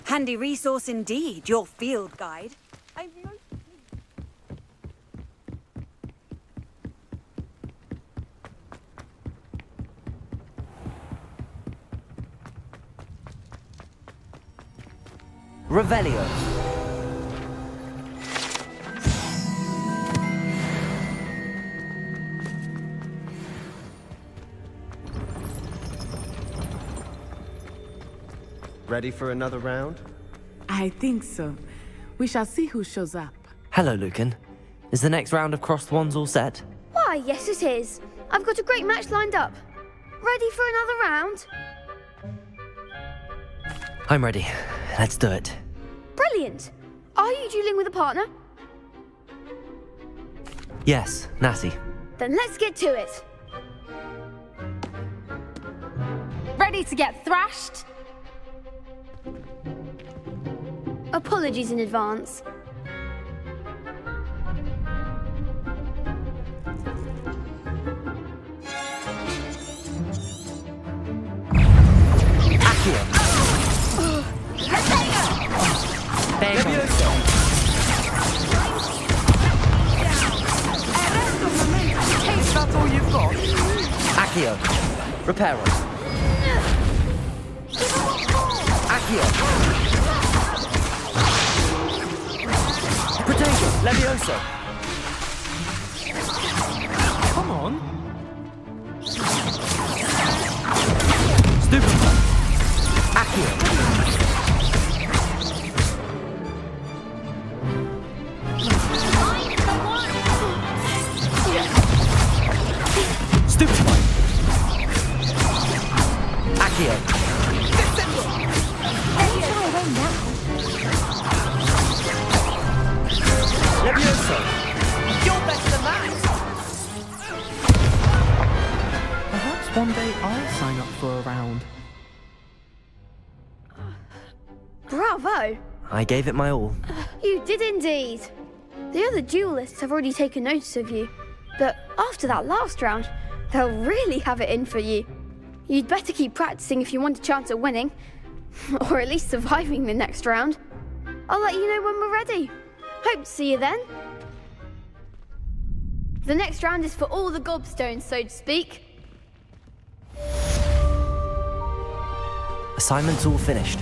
Handy resource indeed, your field guide. Revelio. Ready for another round? I think so. We shall see who shows up. Hello, Lucan. Is the next round of Crossed Wands all set? Why, yes it is. I've got a great match lined up. Ready for another round? I'm ready. Let's do it. Brilliant. Are you dueling with a partner? Yes, Natty. Then let's get to it. Ready to get thrashed? Apologies in advance. Accio. That's all you've got. Accio. Reparos. Accio. Protego. Levioso. Come on. Stupefy. Accio. Stupefy. Accio. Levioso. You're better than that. Perhaps one day I'll sign up for a round. Bravo. I gave it my all. You did indeed. The other duelists have already taken notice of you. But after that last round, they'll really have it in for you. You'd better keep practicing if you want a chance at winning. Or at least surviving the next round. I'll let you know when we're ready. Hope to see you then. The next round is for all the gobstones, so to speak. Assignment's all finished.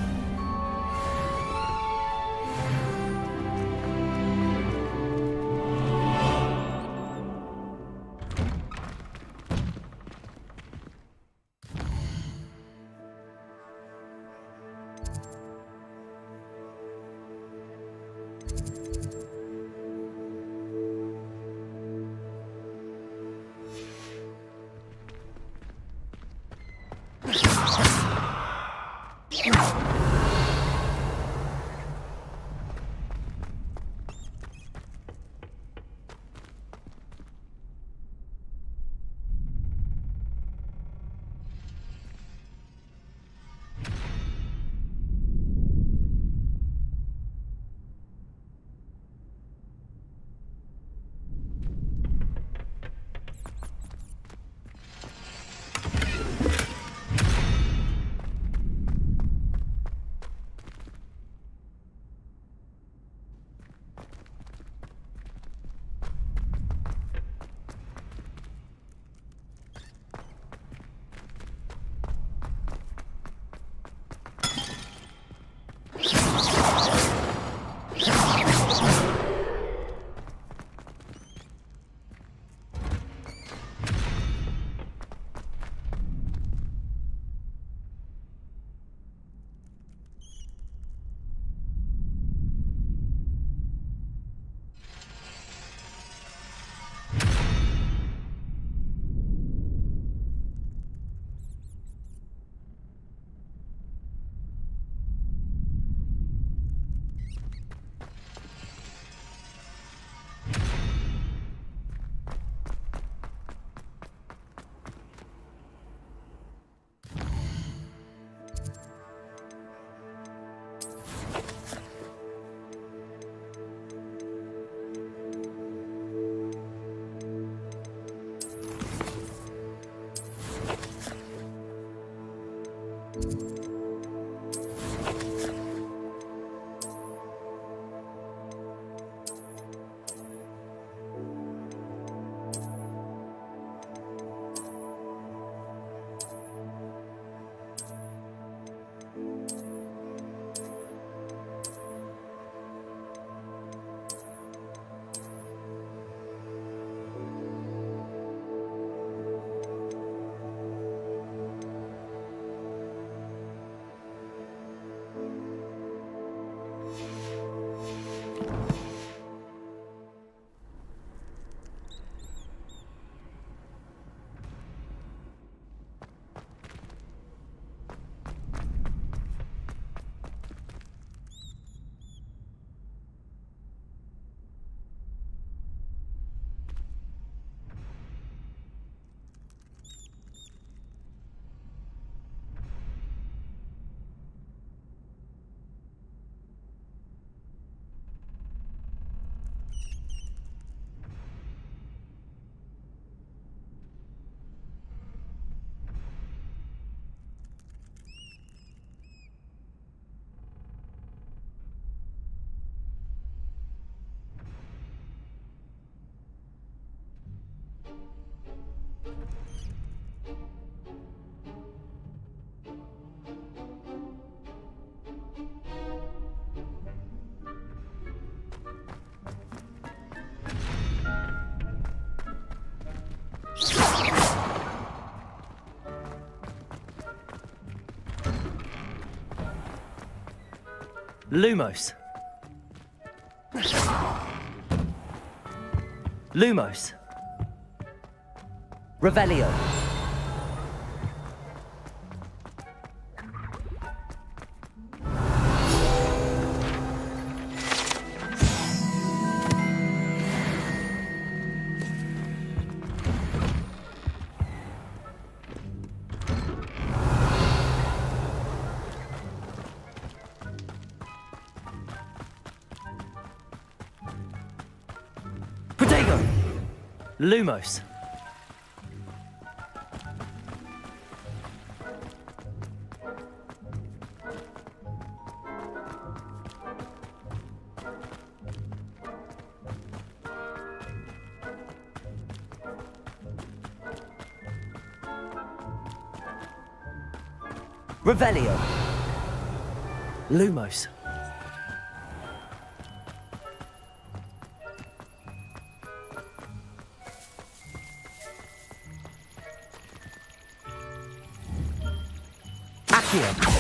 Lumos. Lumos. Revelio. Protego. Lumos. Revelio. Lumos. Accio.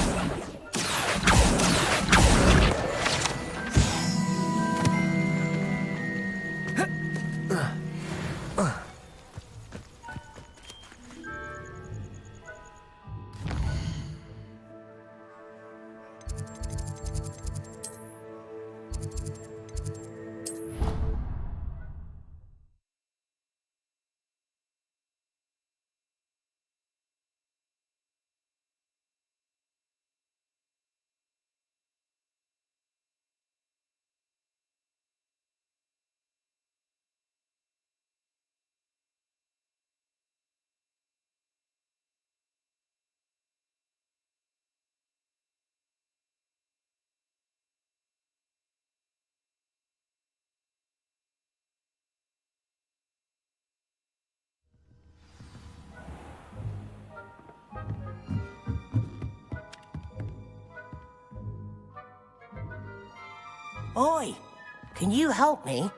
Oi, can you help me?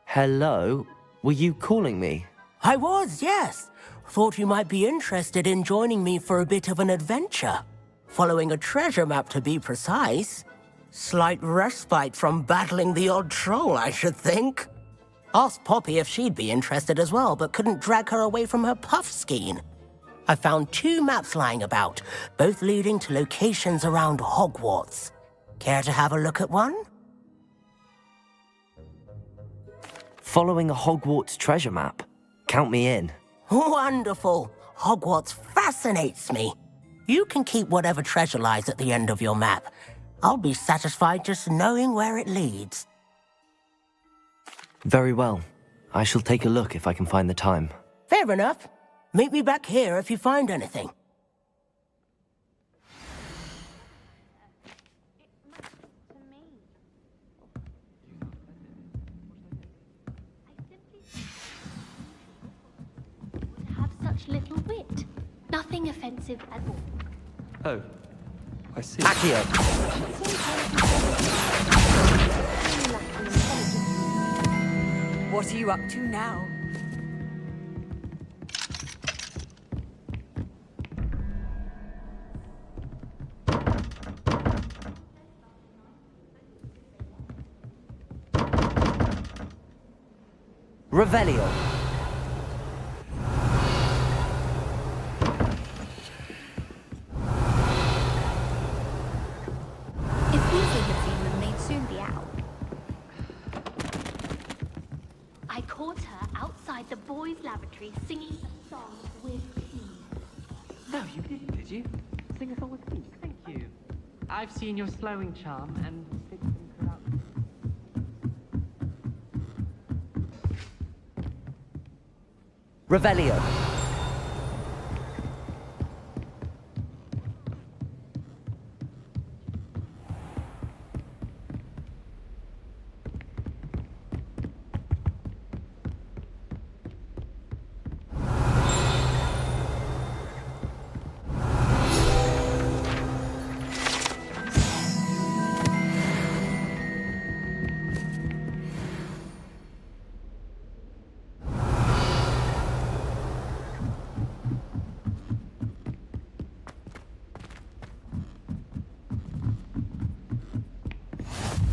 Hello? Were you calling me? I was, yes. Thought you might be interested in joining me for a bit of an adventure. Following a treasure map, to be precise. Slight respite from battling the odd troll, I should think. Asked Poppy if she'd be interested as well, but couldn't drag her away from her puff skein. I found 2 maps lying about, both leading to locations around Hogwarts. Care to have a look at one? Following a Hogwarts treasure map. Count me in. Wonderful. Hogwarts fascinates me. You can keep whatever treasure lies at the end of your map. I'll be satisfied just knowing where it leads. Very well. I shall take a look if I can find the time. Fair enough. Meet me back here if you find anything. Have such little wit. Nothing offensive at all. Oh, I see. Accio. What are you up to now? Revelio. If Weasley had seen them, they'd soon be out. I caught her outside the boys' lavatory singing a song with me. No, you did you? Sing a song with me. Thank you. I've seen your slowing charm and picked some corrupt. Revelio.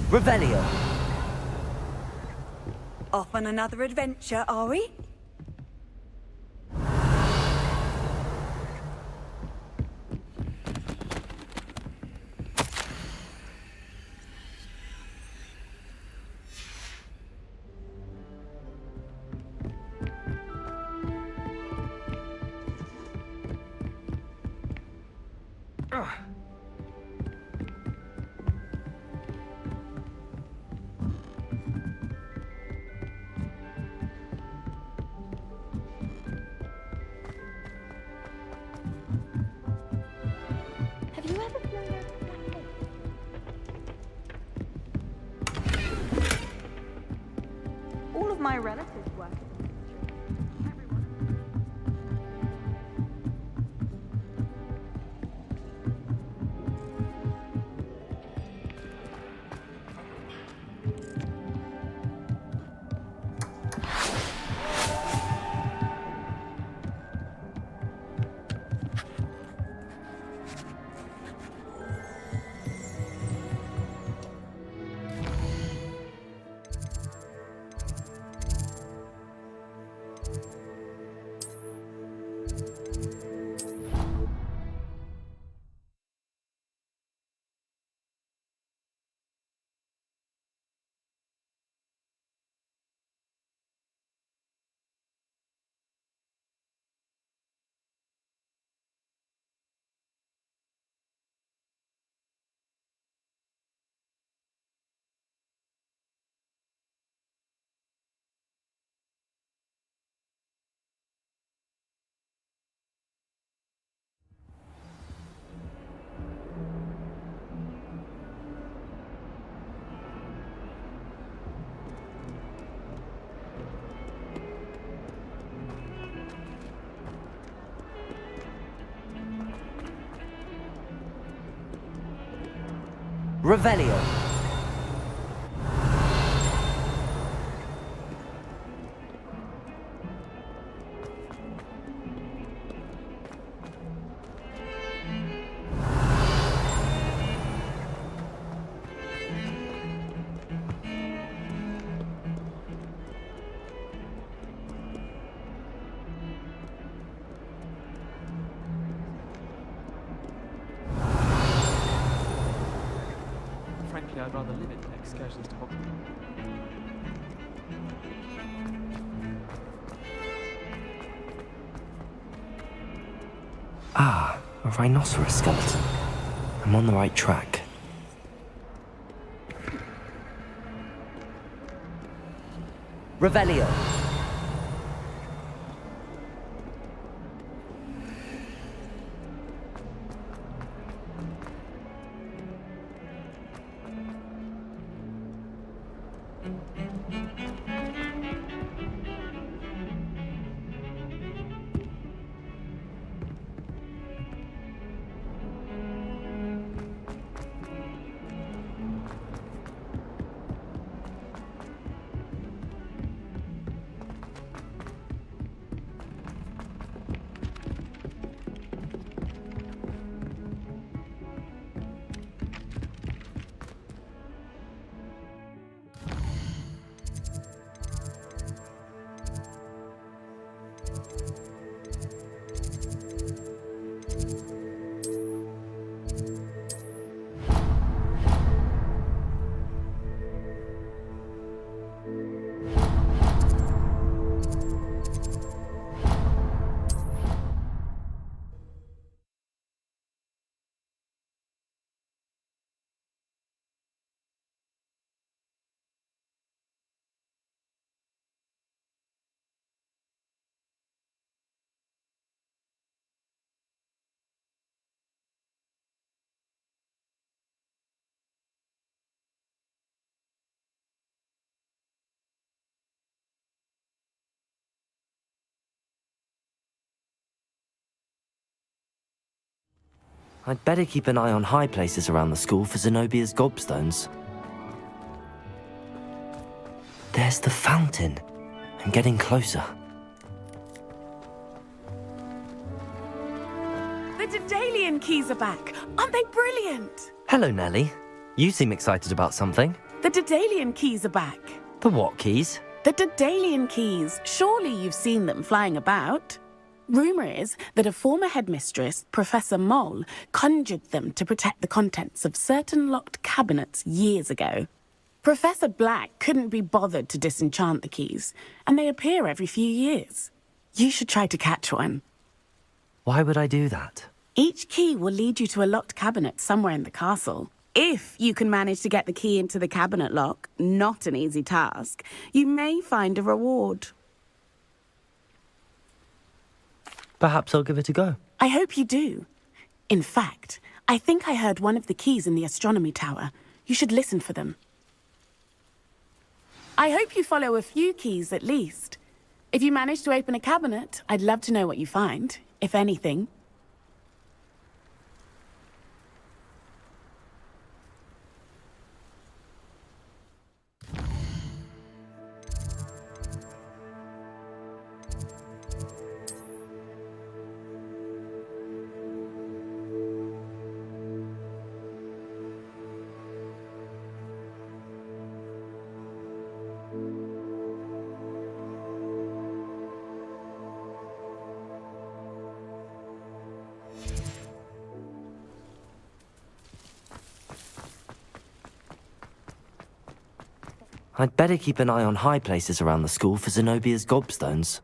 Revelio. Off on another adventure, are we? Have you ever flown over that lake? All of my relatives work in the industry. Everyone. Revelio. Frankly, I'd rather limit excursions to Hogwarts. Ah, a rhinoceros skeleton. I'm on the right track. Revelio. I'd better keep an eye on high places around the school for Zenobia's gobstones. There's the fountain. I'm getting closer. The Daedalian keys are back. Aren't they brilliant? Hello, Nellie. You seem excited about something. The Daedalian keys are back. The what keys? The Daedalian keys. Surely you've seen them flying about. Rumour is that a former headmistress, Professor Mole, conjured them to protect the contents of certain locked cabinets years ago. Professor Black couldn't be bothered to disenchant the keys, and they appear every few years. You should try to catch one. Why would I do that? Each key will lead you to a locked cabinet somewhere in the castle. If you can manage to get the key into the cabinet lock, not an easy task, you may find a reward. Perhaps I'll give it a go. I hope you do. In fact, I think I heard one of the keys in the astronomy tower. You should listen for them. I hope you follow a few keys at least. If you manage to open a cabinet, I'd love to know what you find, if anything. I'd better keep an eye on high places around the school for Zenobia's gobstones.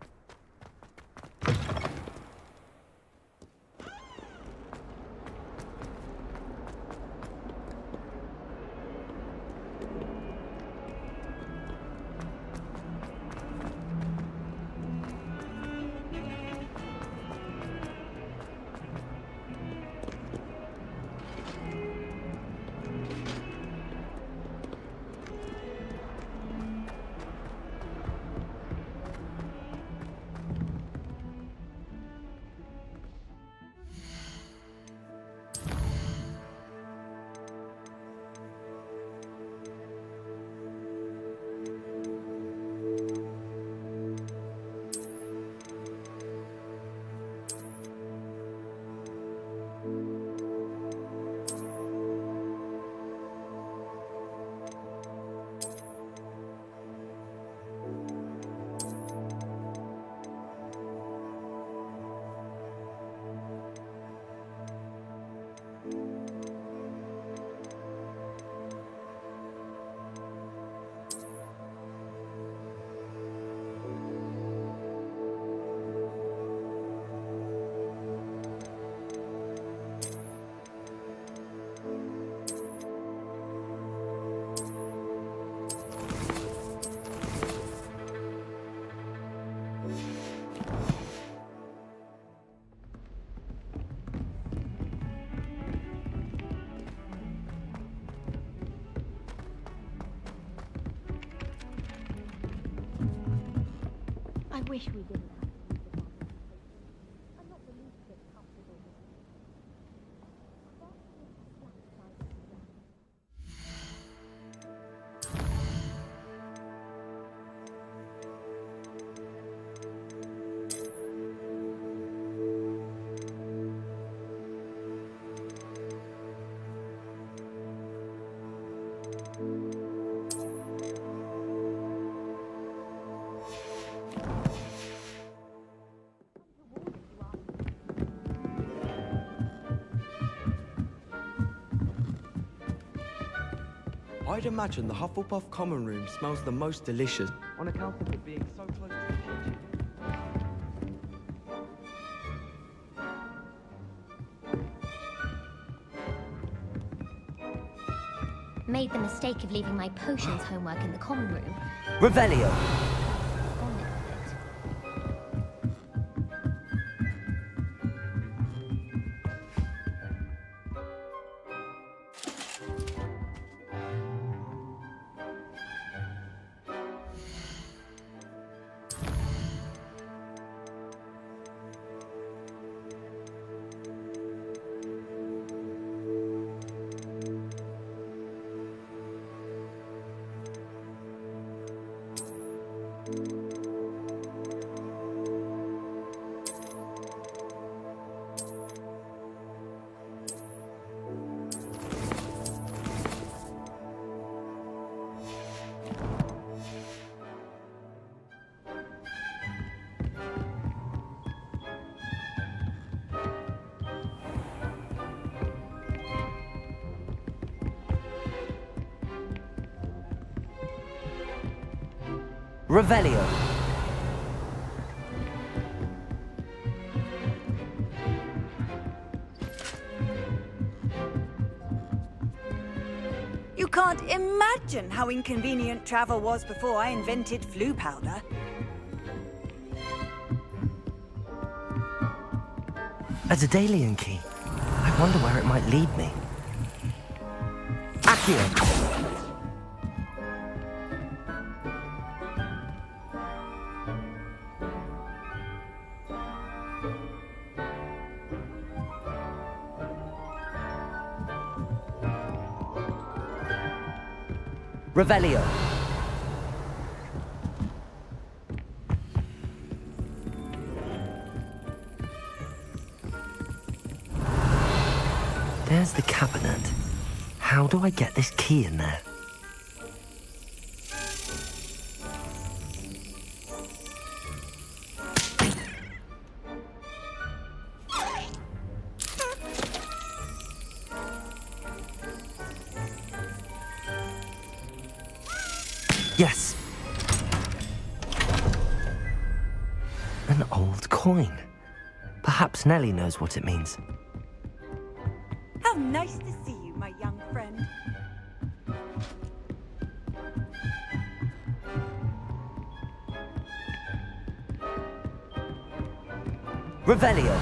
I wish we didn't. I'd imagine the Hufflepuff common room smells the most delicious, on account of it being so close to the kitchen. Made the mistake of leaving my potions homework in the common room. Revelio! Gone with it. Revelio. You can't imagine how inconvenient travel was before I invented flu powder. A Daedalian key. I wonder where it might lead me. Accio. Revelio. There's the cabinet. How do I get this key in there? Yes. An old coin. Perhaps Nellie knows what it means. How nice to see you, my young friend. Revelio.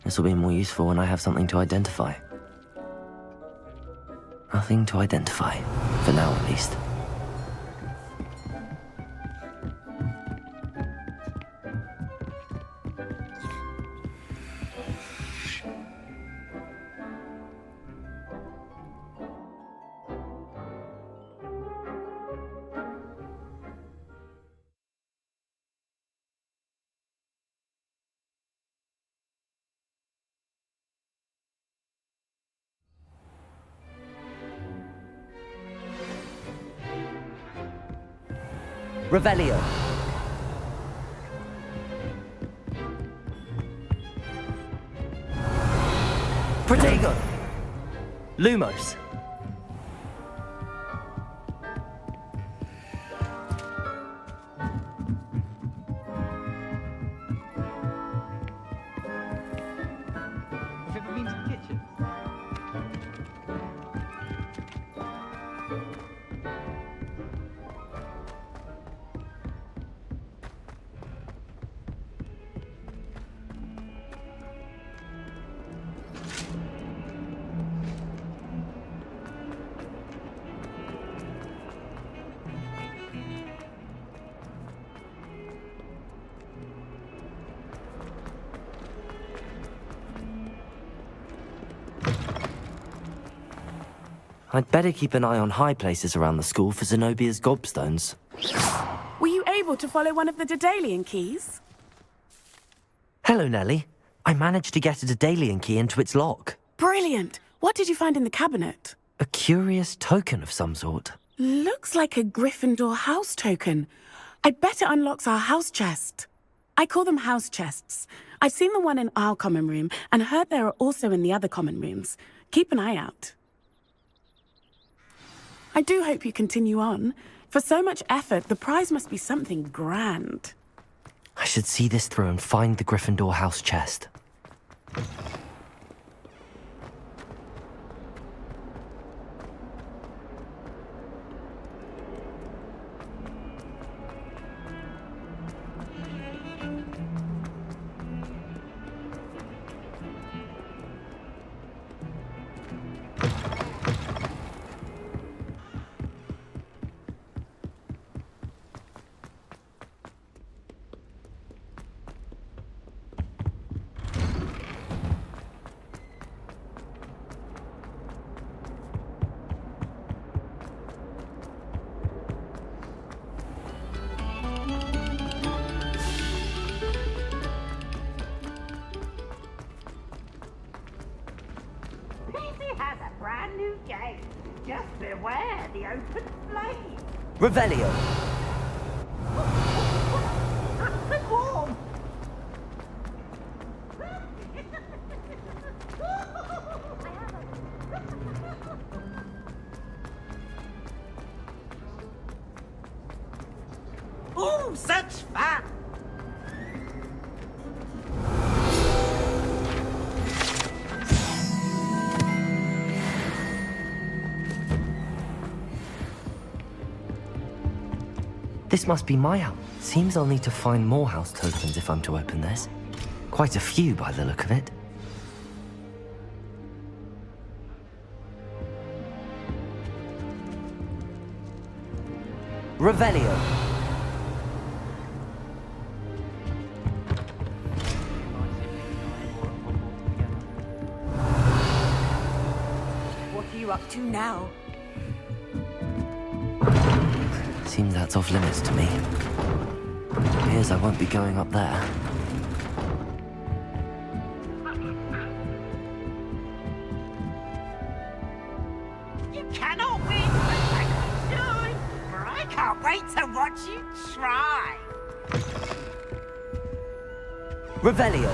This will be more useful when I have something to identify. Nothing to identify. For now, at least. Revelio. Protego. Lumos. Have you ever been to the kitchen? I'd better keep an eye on high places around the school for Zenobia's gobstones. Were you able to follow one of the Daedalian keys? Hello, Nellie. I managed to get a Daedalian key into its lock. Brilliant. What did you find in the cabinet? A curious token of some sort. Looks like a Gryffindor house token. I bet it unlocks our house chest. I call them house chests. I've seen the one in our common room and heard there are also in the other common rooms. Keep an eye out. I do hope you continue on. For so much effort, the prize must be something grand. I should see this through and find the Gryffindor house chest. gate. Just beware the open flame. Revelio. Hot and warm. Oh, such fun! This must be my house. Seems I'll need to find more house tokens if I'm to open this. Quite a few by the look of it. Revelio. What are you up to now? Seems that's off limits to me. Appears I won't be going up there. You cannot win, but I should, for I can't wait to watch you try. Revelio.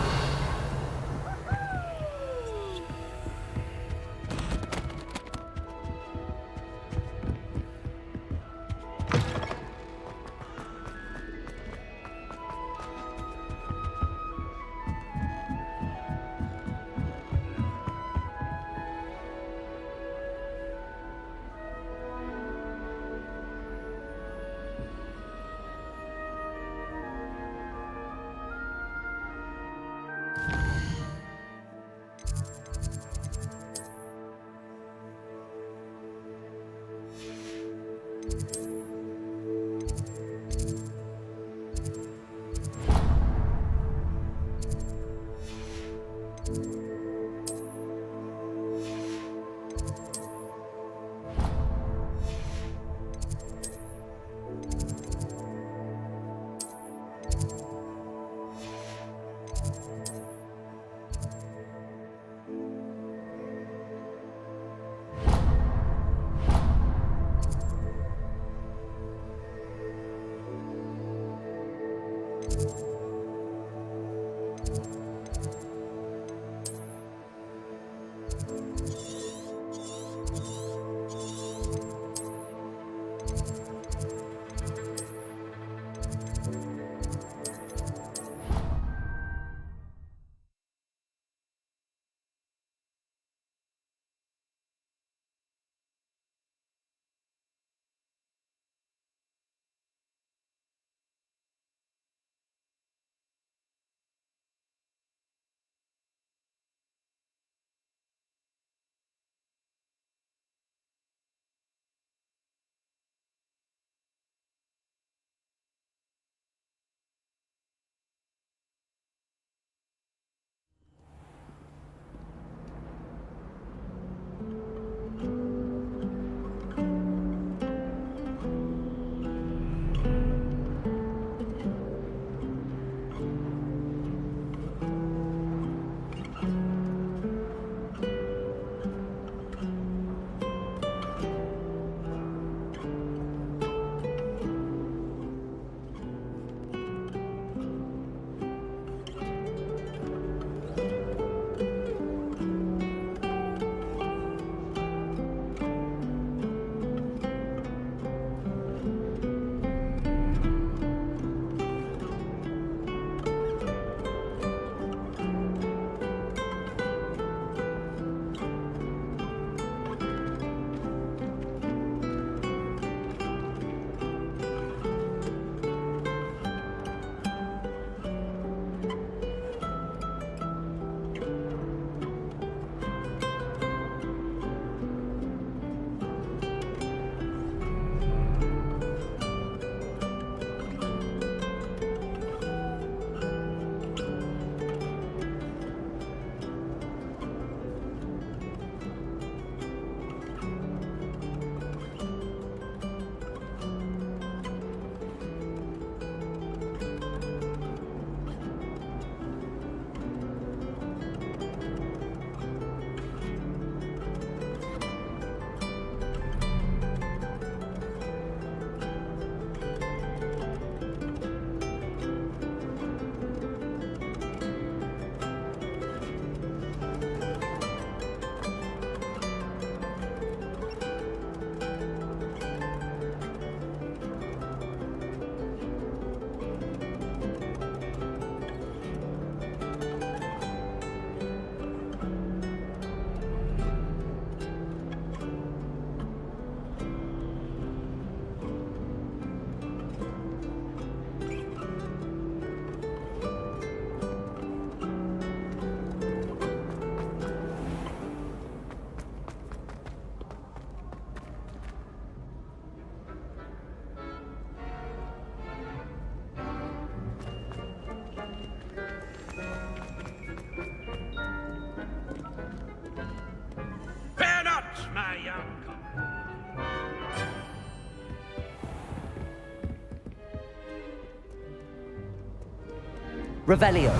Revelio.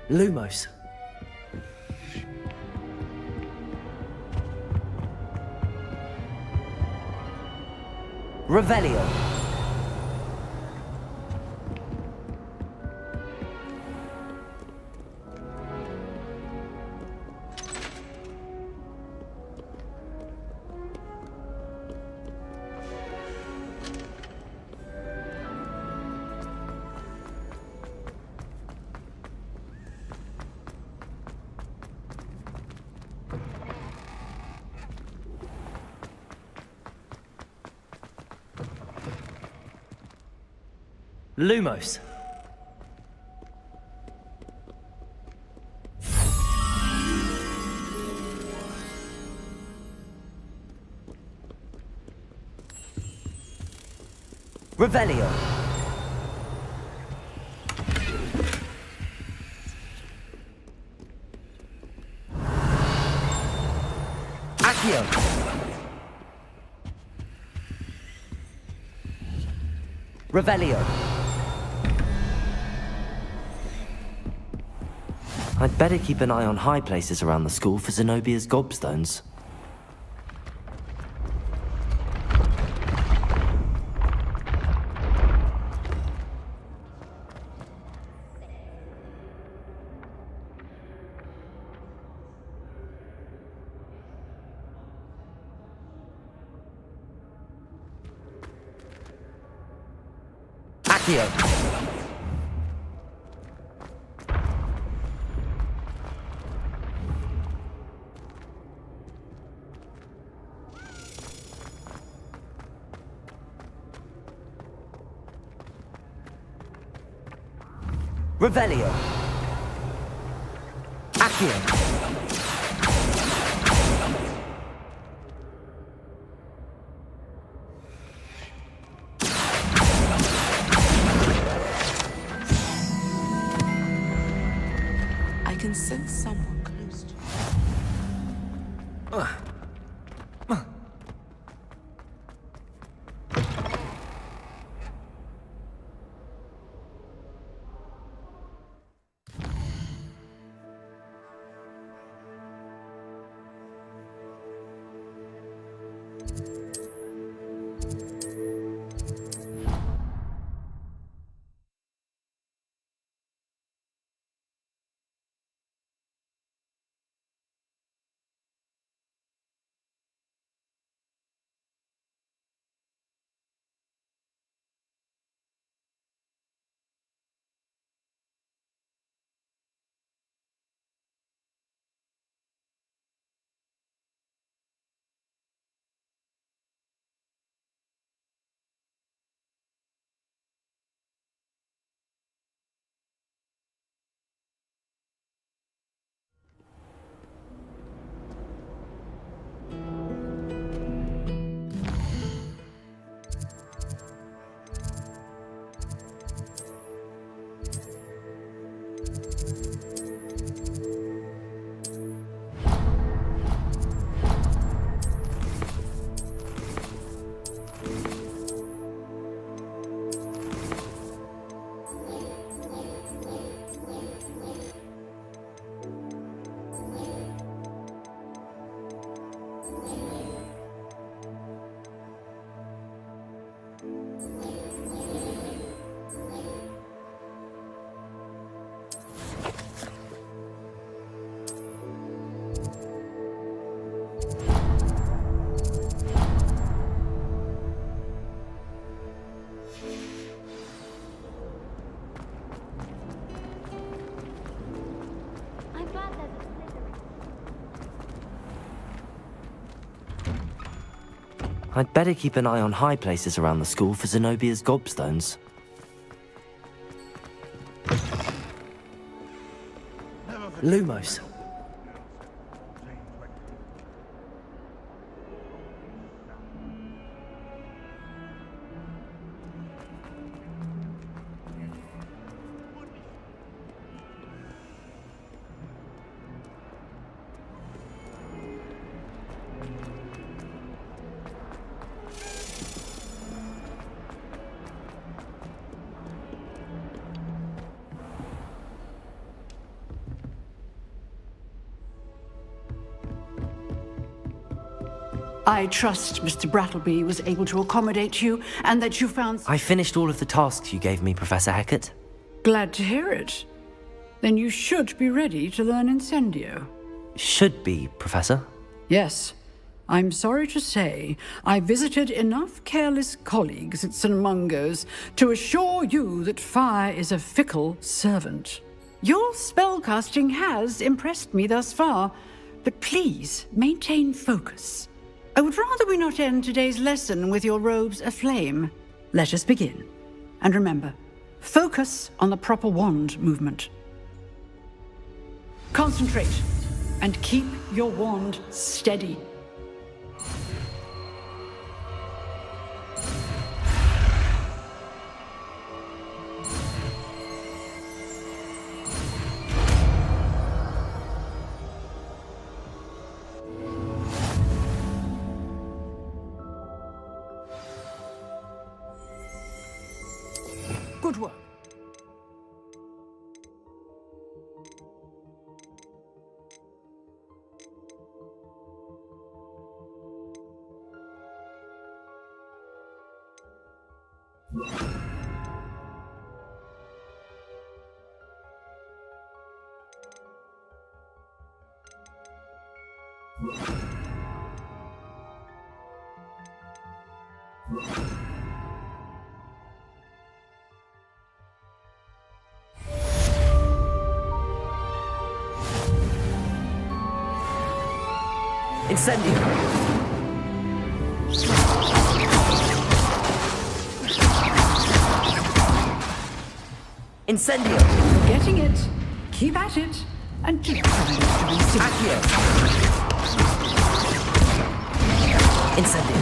Lumos. Revelio. Lumos. Revelio. Accio. Revelio. I'd better keep an eye on high places around the school for Zenobia's gobstones. Accio. Revelio. Accio. I can sense someone close to you. I'd better keep an eye on high places around the school for Zenobia's gobstones. Lumos. I trust Mr. Brattleby was able to accommodate you, and that you found... I finished all of the tasks you gave me, Professor Hecat. Glad to hear it. Then you should be ready to learn Incendio. Should be, Professor. Yes. I'm sorry to say, I visited enough careless colleagues at St. Mungo's to assure you that fire is a fickle servant. Your spellcasting has impressed me thus far, but please maintain focus. I would rather we not end today's lesson with your robes aflame. Let us begin. And remember, focus on the proper wand movement. Concentrate, and keep your wand steady. Good work. Incendio! Incendio! You're getting it. Keep at it. And do try to be serious. Accio! Incendio!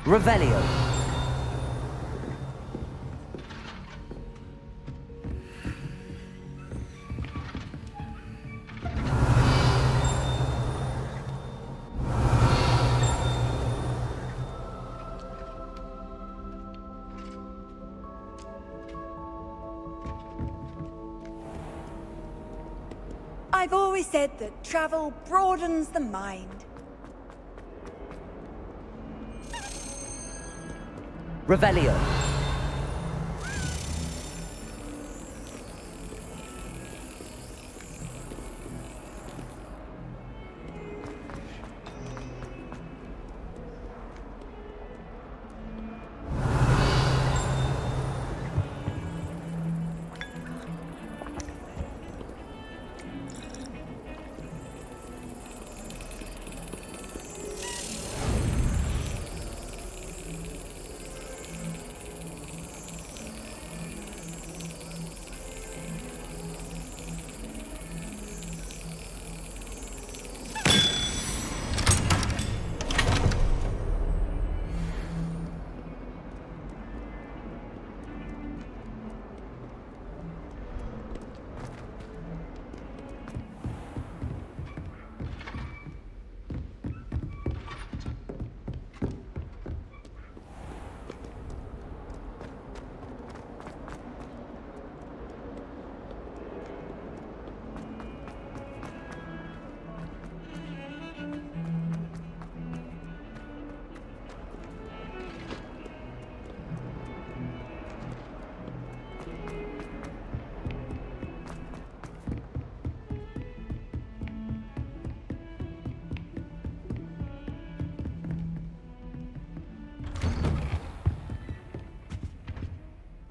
Revelio! I've always said that travel broadens the mind. Revelio!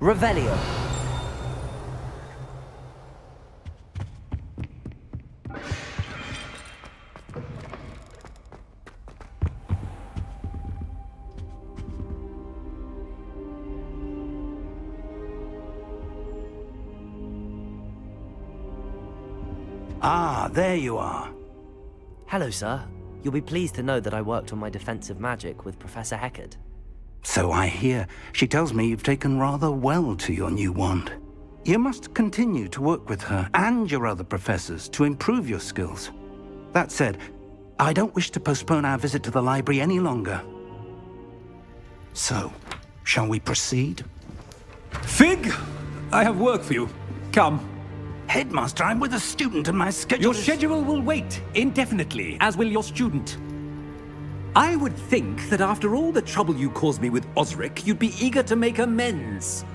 Revelio! Ah, there you are. Hello, sir. You'll be pleased to know that I worked on my defensive magic with Professor Hecat. So I hear. She tells me you've taken rather well to your new wand. You must continue to work with her and your other professors to improve your skills. That said, I don't wish to postpone our visit to the library any longer. So, shall we proceed? Fig, I have work for you. Come. Headmaster, I'm with a student and my schedule Your schedule will wait indefinitely, as will your student. I would think that after all the trouble you caused me with Osric, you'd be eager to make amends.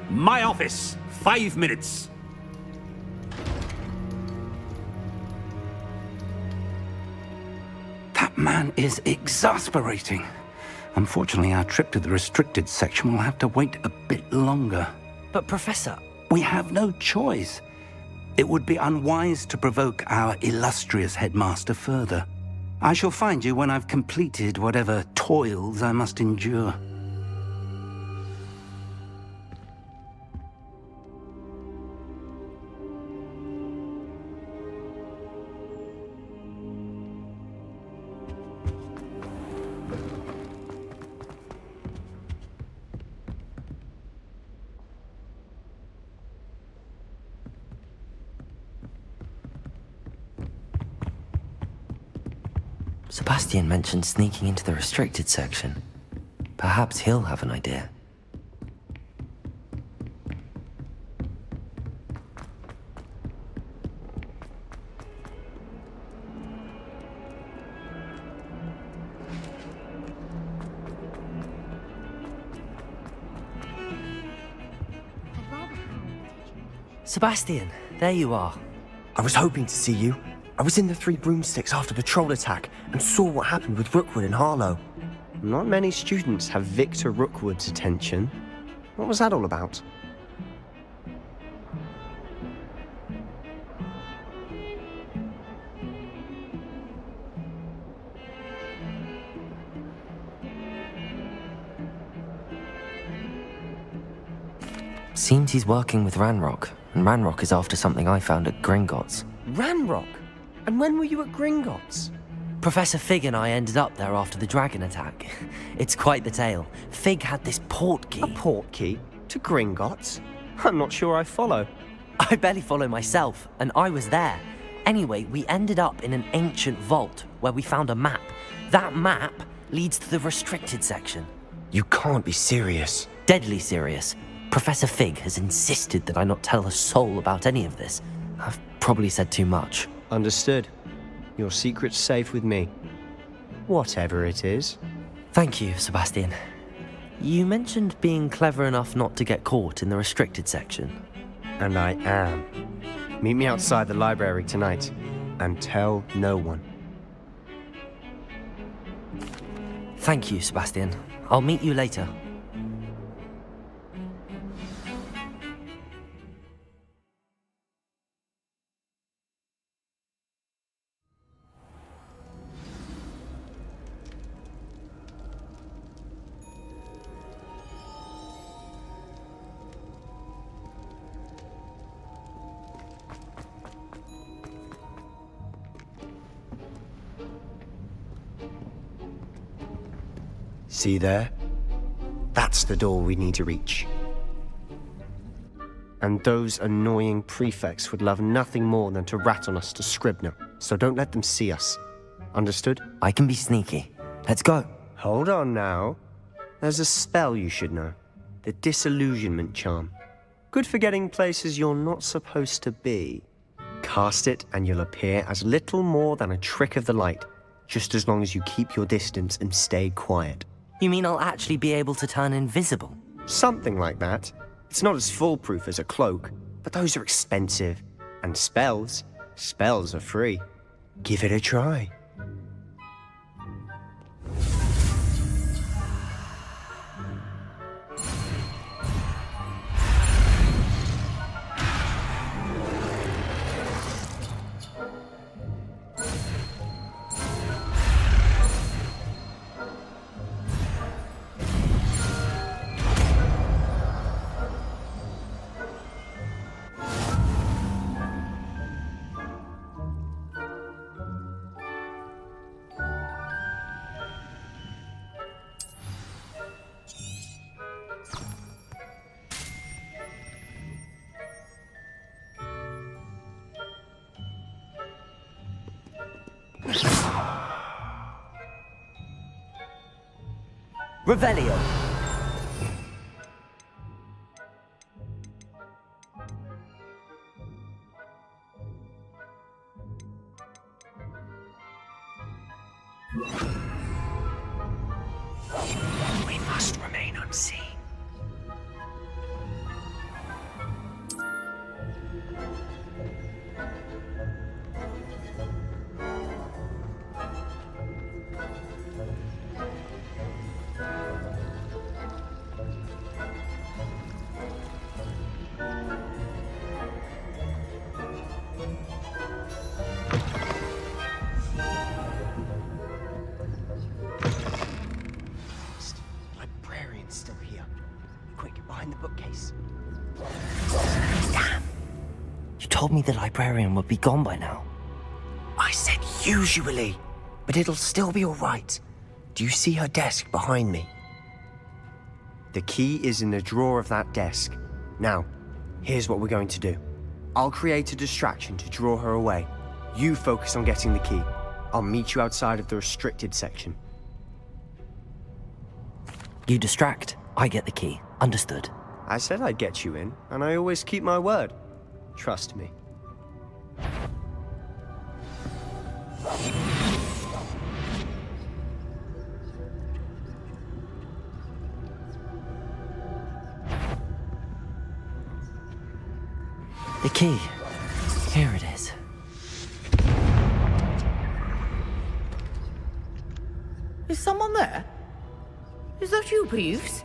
My office, 5 minutes. That man is exasperating. Unfortunately, our trip to the restricted section will have to wait a bit longer. But Professor... We have no choice. It would be unwise to provoke our illustrious headmaster further. I shall find you when I've completed whatever toils I must endure. Sebastian mentioned sneaking into the restricted section. Perhaps he'll have an idea. Sebastian, there you are. I was hoping to see you. I was in the Three Broomsticks after the troll attack and saw what happened with Rookwood and Harlow. Not many students have Victor Rookwood's attention. What was that all about? Seems he's working with Ranrock, and Ranrock is after something I found at Gringotts. Ranrock? And when were you at Gringotts? Professor Fig and I ended up there after the dragon attack. It's quite the tale. Fig had this port key. A port key? To Gringotts? I'm not sure I follow. I barely follow myself, and I was there. Anyway, we ended up in an ancient vault where we found a map. That map leads to the restricted section. You can't be serious. Deadly serious. Professor Fig has insisted that I not tell a soul about any of this. I've probably said too much. Understood. Your secret's safe with me. Whatever it is. Thank you, Sebastian. You mentioned being clever enough not to get caught in the restricted section. And I am. Meet me outside the library tonight, and tell no one. Thank you, Sebastian. I'll meet you later. See there? That's the door we need to reach. And those annoying prefects would love nothing more than to rat on us to Scribner, so don't let them see us. Understood? I can be sneaky. Let's go. Hold on now. There's a spell you should know. The Disillusionment Charm. Good for getting places you're not supposed to be. Cast it and you'll appear as little more than a trick of the light, just as long as you keep your distance and stay quiet. You mean I'll actually be able to turn invisible? Something like that. It's not as foolproof as a cloak, but those are expensive. And spells are free. Give it a try. Revelio. We must remain unseen. Librarian's still here. Quick, behind the bookcase. Damn! You told me the librarian would be gone by now. I said usually, but it'll still be all right. Do you see her desk behind me? The key is in the drawer of that desk. Now, here's what we're going to do. I'll create a distraction to draw her away. You focus on getting the key. I'll meet you outside of the restricted section. You distract, I get the key. Understood. I said I'd get you in, and I always keep my word. Trust me. The key. Here it is. Is someone there? Is that you, Peeves?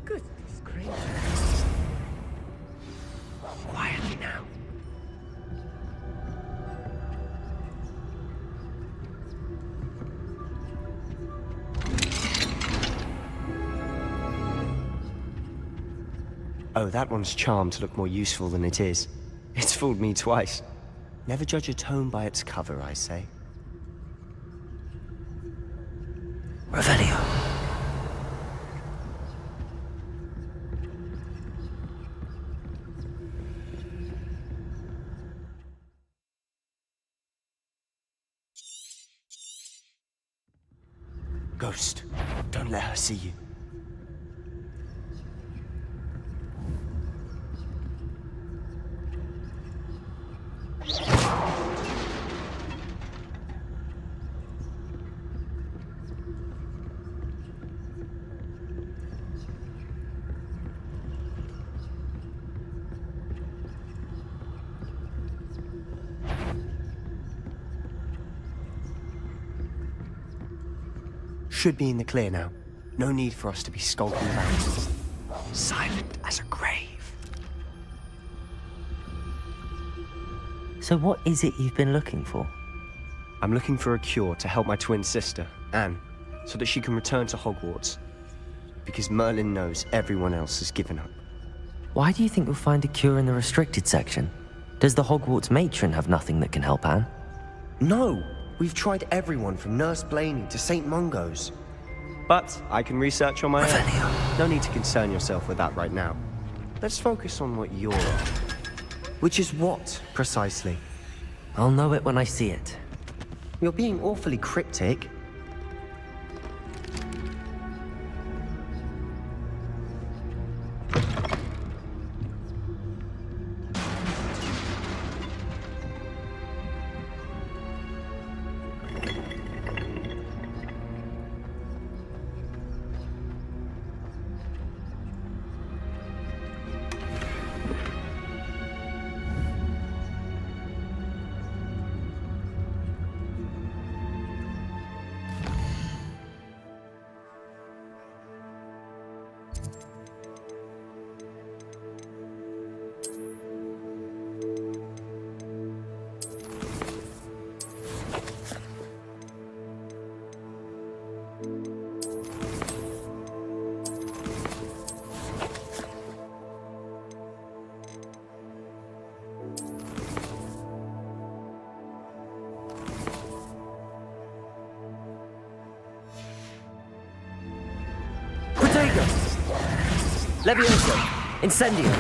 Goodness gracious. Quietly now. Oh, that one's charmed to look more useful than it is. It's fooled me twice. Never judge a tome by its cover, I say. Revelio. Ghost, don't let her see you. Should be in the clear now. No need for us to be skulking about. Silent as a grave. So what is it you've been looking for? I'm looking for a cure to help my twin sister, Anne, so that she can return to Hogwarts. Because Merlin knows everyone else has given up. Why do you think you'll find a cure in the restricted section? Does the Hogwarts matron have nothing that can help Anne? No! We've tried everyone from Nurse Blaney to St. Mungo's. But I can research on my own. No need to concern yourself with that right now. Let's focus on what you're on. Which is what, precisely? I'll know it when I see it. You're being awfully cryptic. Levioso! Incendio!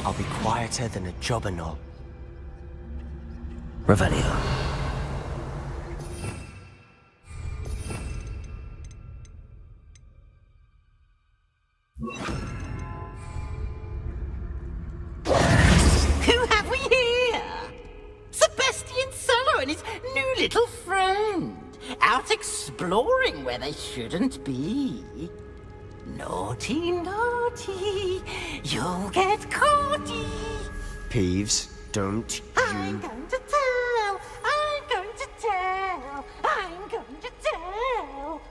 I'll be quieter than a jobberknoll. Revelio. little friend, out exploring where they shouldn't be. Naughty, naughty, you'll get caughty. Peeves, don't I'm you... going to tell, I'm going to tell, I'm going to tell.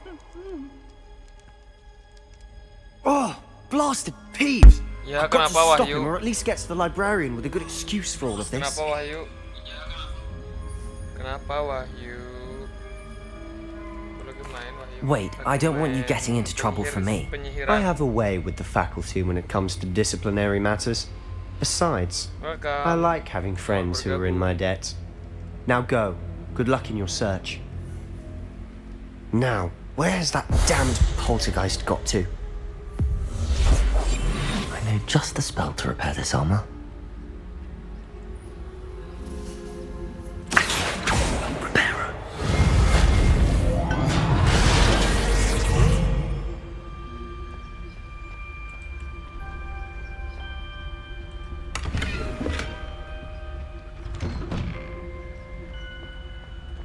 Oh, blasted Peeves! Ya, I've got to kenapa, stop Wahyu? him, or at least get to the librarian with a good excuse for all of this. Kenapa, Wahyu? Kenapa, Wahyu? Aku lagi main, Wahyu. Wait, I don't want you getting into trouble for me. I have a way with the faculty when it comes to disciplinary matters. Besides, I like having friends who are in my debt. Now go. Good luck in your search. Now, where's that damned poltergeist got to? I know just the spell to repair this armor.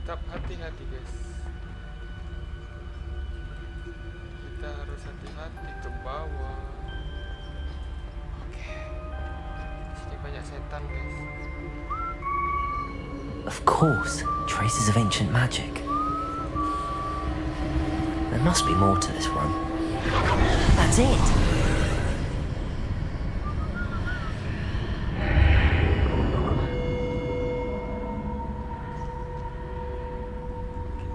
Tetap hati-hati, guys. Kita harus hati-hati ke bawah. Oke. Sini banyak setan, guys. Of course, traces of ancient magic. There must be more to this run. That's it!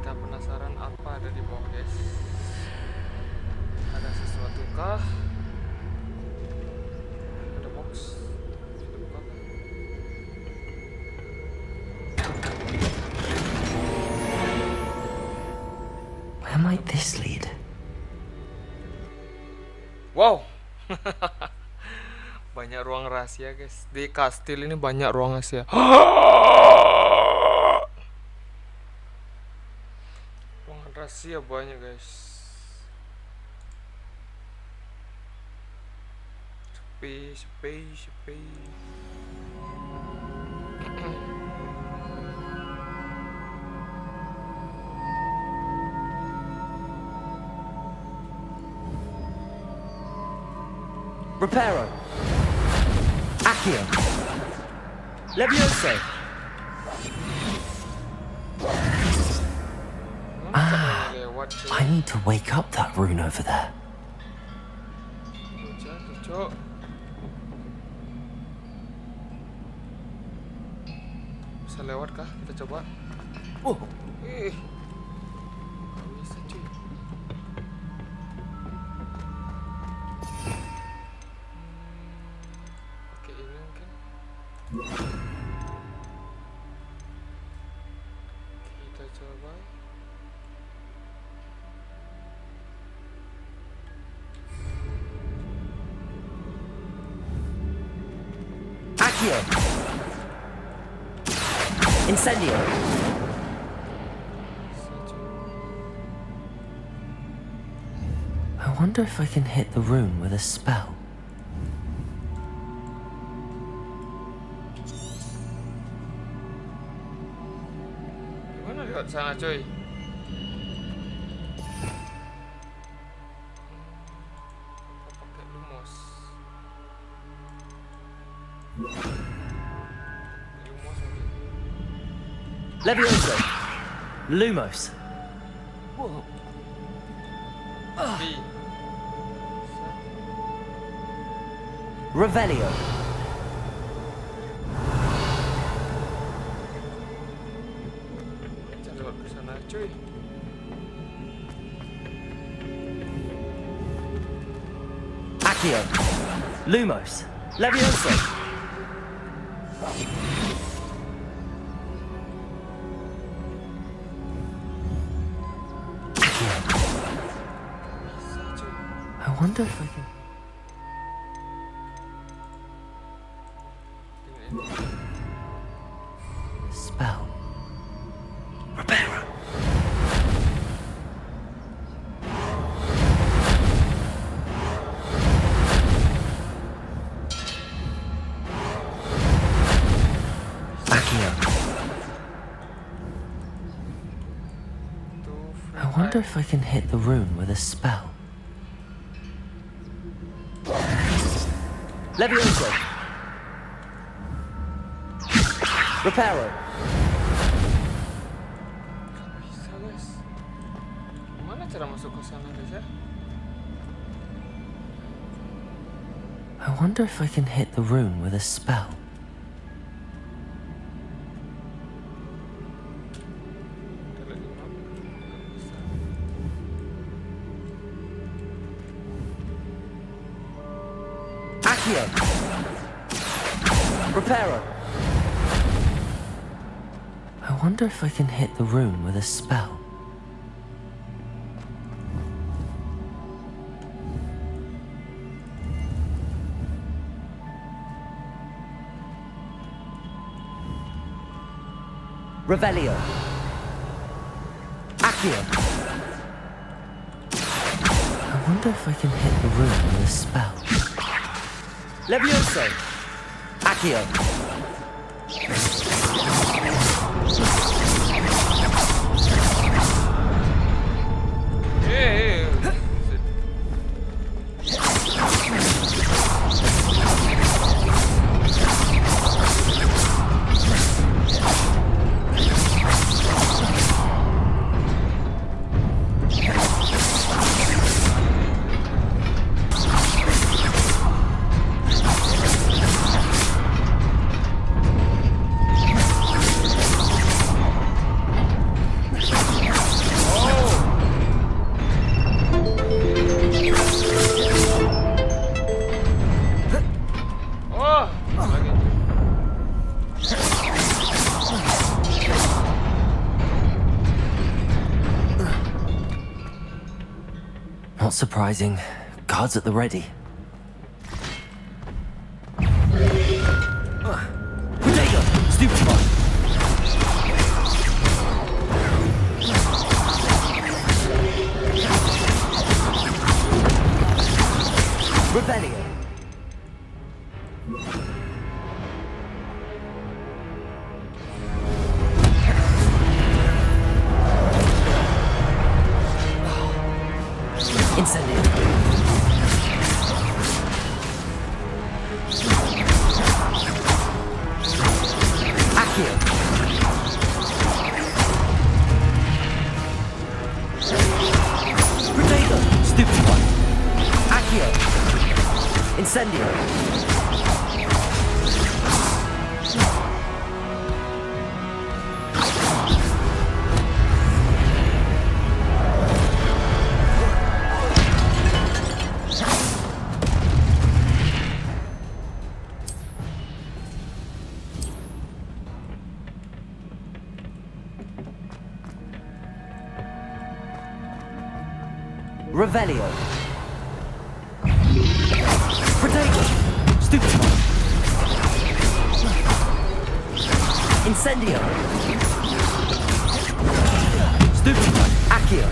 Kita penasaran apa ada di bawah, guys. Ada sesuatu kah? Ada box. Sudah buka kah? Where might this lead? Wow. Banyak ruang rahasia, guys. Di kastil ini banyak ruang rahasia. Ruangan rahasia banyak, guys. Sepi, sepi, sepi. Reparo. Accio. Levioso. I need to wake up that rune over there. Cok. Bisa lewat kah? Kita coba. Nggak bisa, cuy. Oke, ini mungkin. Kita coba. Accio. Incendio. I wonder if I can hit the rune with a spell. Gimana lewat sana, coy? Pakai lumos. Lumos mungkin. Levioso. Lumos. Whoa. B. Revelio. Cari lewat ke sana, cuy. Accio. Lumos. Levioso. I wonder if I can... Spell. Reparo. Accio. wonder if I can hit the rune with a spell. Levioso! Reparo! Gimana cara masuk ke sana, guys ya? I wonder if I can hit the rune with a spell. Accio! Reparo! I wonder if I can hit the rune with a spell. Revelio. Accio. I wonder if I can hit the rune with a spell. Levioso. Accio. Not surprising. Guards at the ready. Bodega! Stupefy! Revelio! Incendio. Accio. Potato. Stupid one. Accio. Incendio. Revelio. Potato. Stupid one. Incendio. Stupid one. Accio.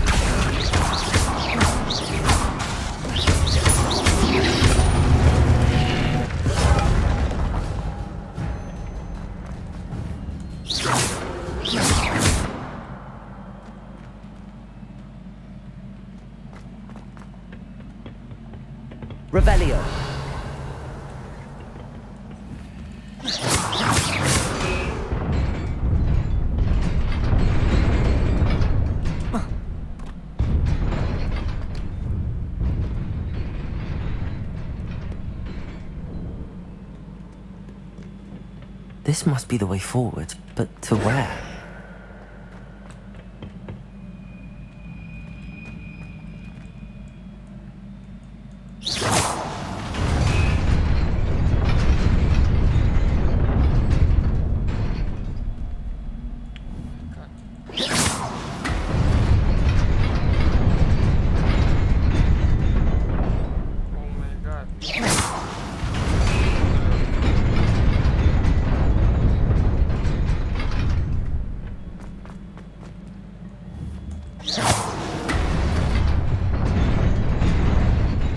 Revelio. This must be the way forward, but to where?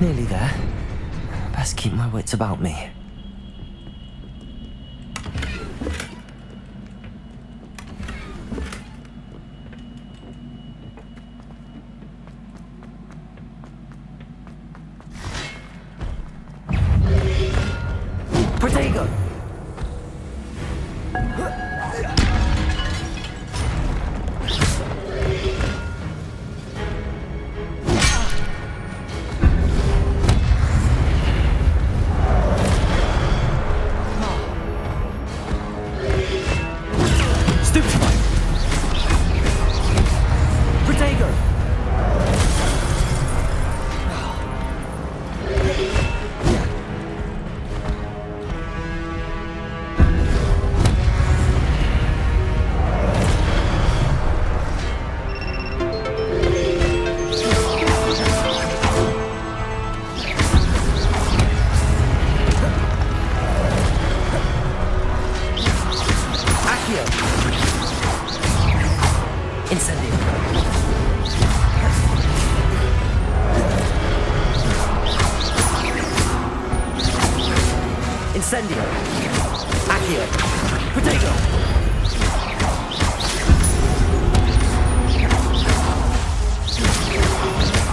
Nearly there. Best keep my wits about me. Incendio. Accio. Protego.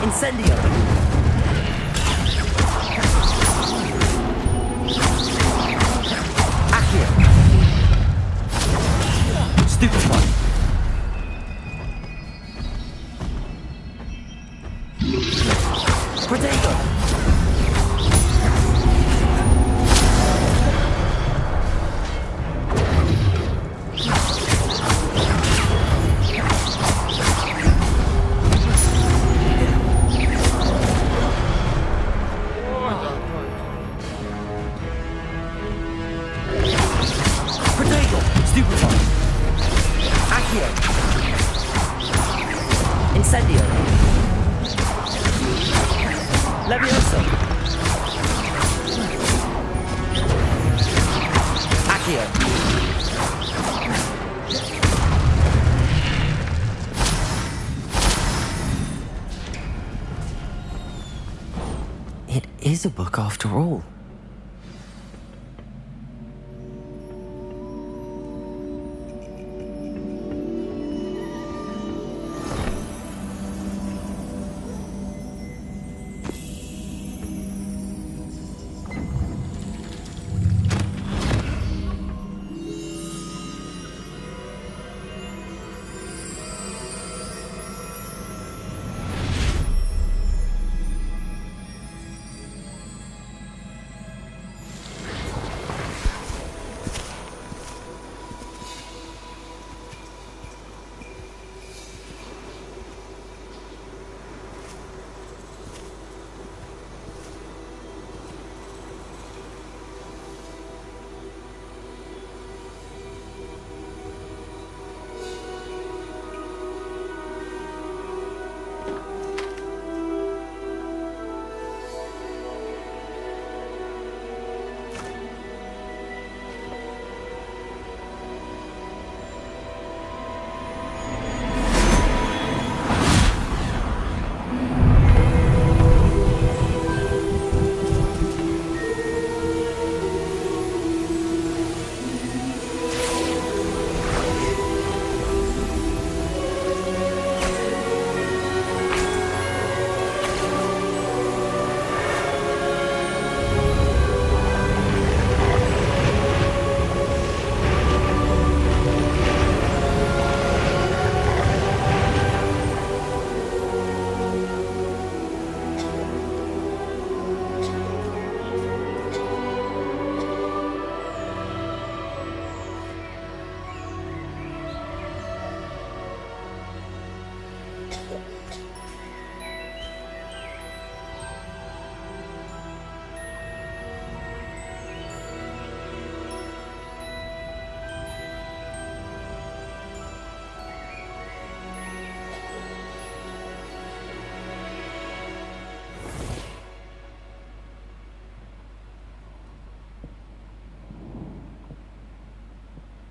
Incendio. Accio. Stupefy. Protego. Protego. Stupefy. Accio. Incendio. Levioso. Accio. It is a book after all.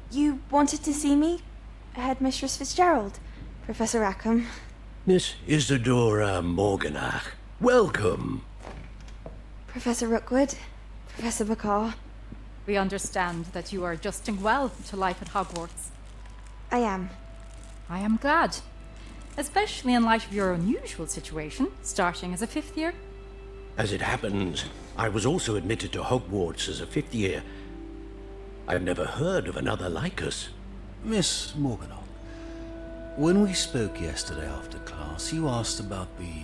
You wanted to see me? Headmistress Fitzgerald? Professor Rackham? Miss Isadora Morganach, welcome. Professor Rookwood? Professor Bakar? We understand that you are adjusting well to life at Hogwarts. I am. I am glad. Especially in light of your unusual situation, starting as a 5th year. As it happens, I was also admitted to Hogwarts as a 5th year. I've never heard of another like us. Miss Morganach, when we spoke yesterday after class, you asked about the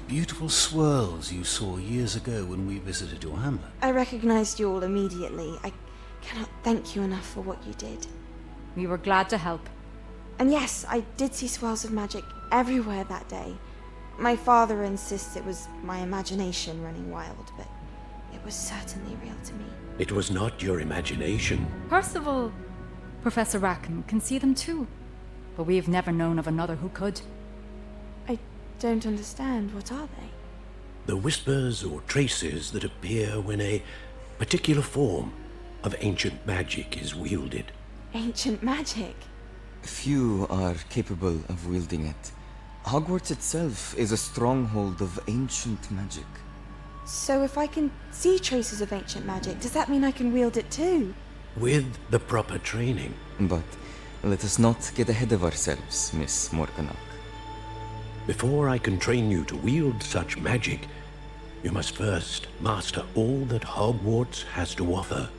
beautiful swirls you saw years ago when we visited your hamlet. I recognized you all immediately. I cannot thank you enough for what you did. We were glad to help. And yes, I did see swirls of magic everywhere that day. My father insists it was my imagination running wild, but it was certainly real to me. It was not your imagination. Percival, Professor Rackham can see them too, but we have never known of another who could. I don't understand. What are they? The whispers or traces that appear when a particular form of ancient magic is wielded. Ancient magic? Few are capable of wielding it. Hogwarts itself is a stronghold of ancient magic. So if I can see traces of ancient magic, does that mean I can wield it too? With the proper training. But let us not get ahead of ourselves, Miss Morganach. Before I can train you to wield such magic, you must first master all that Hogwarts has to offer.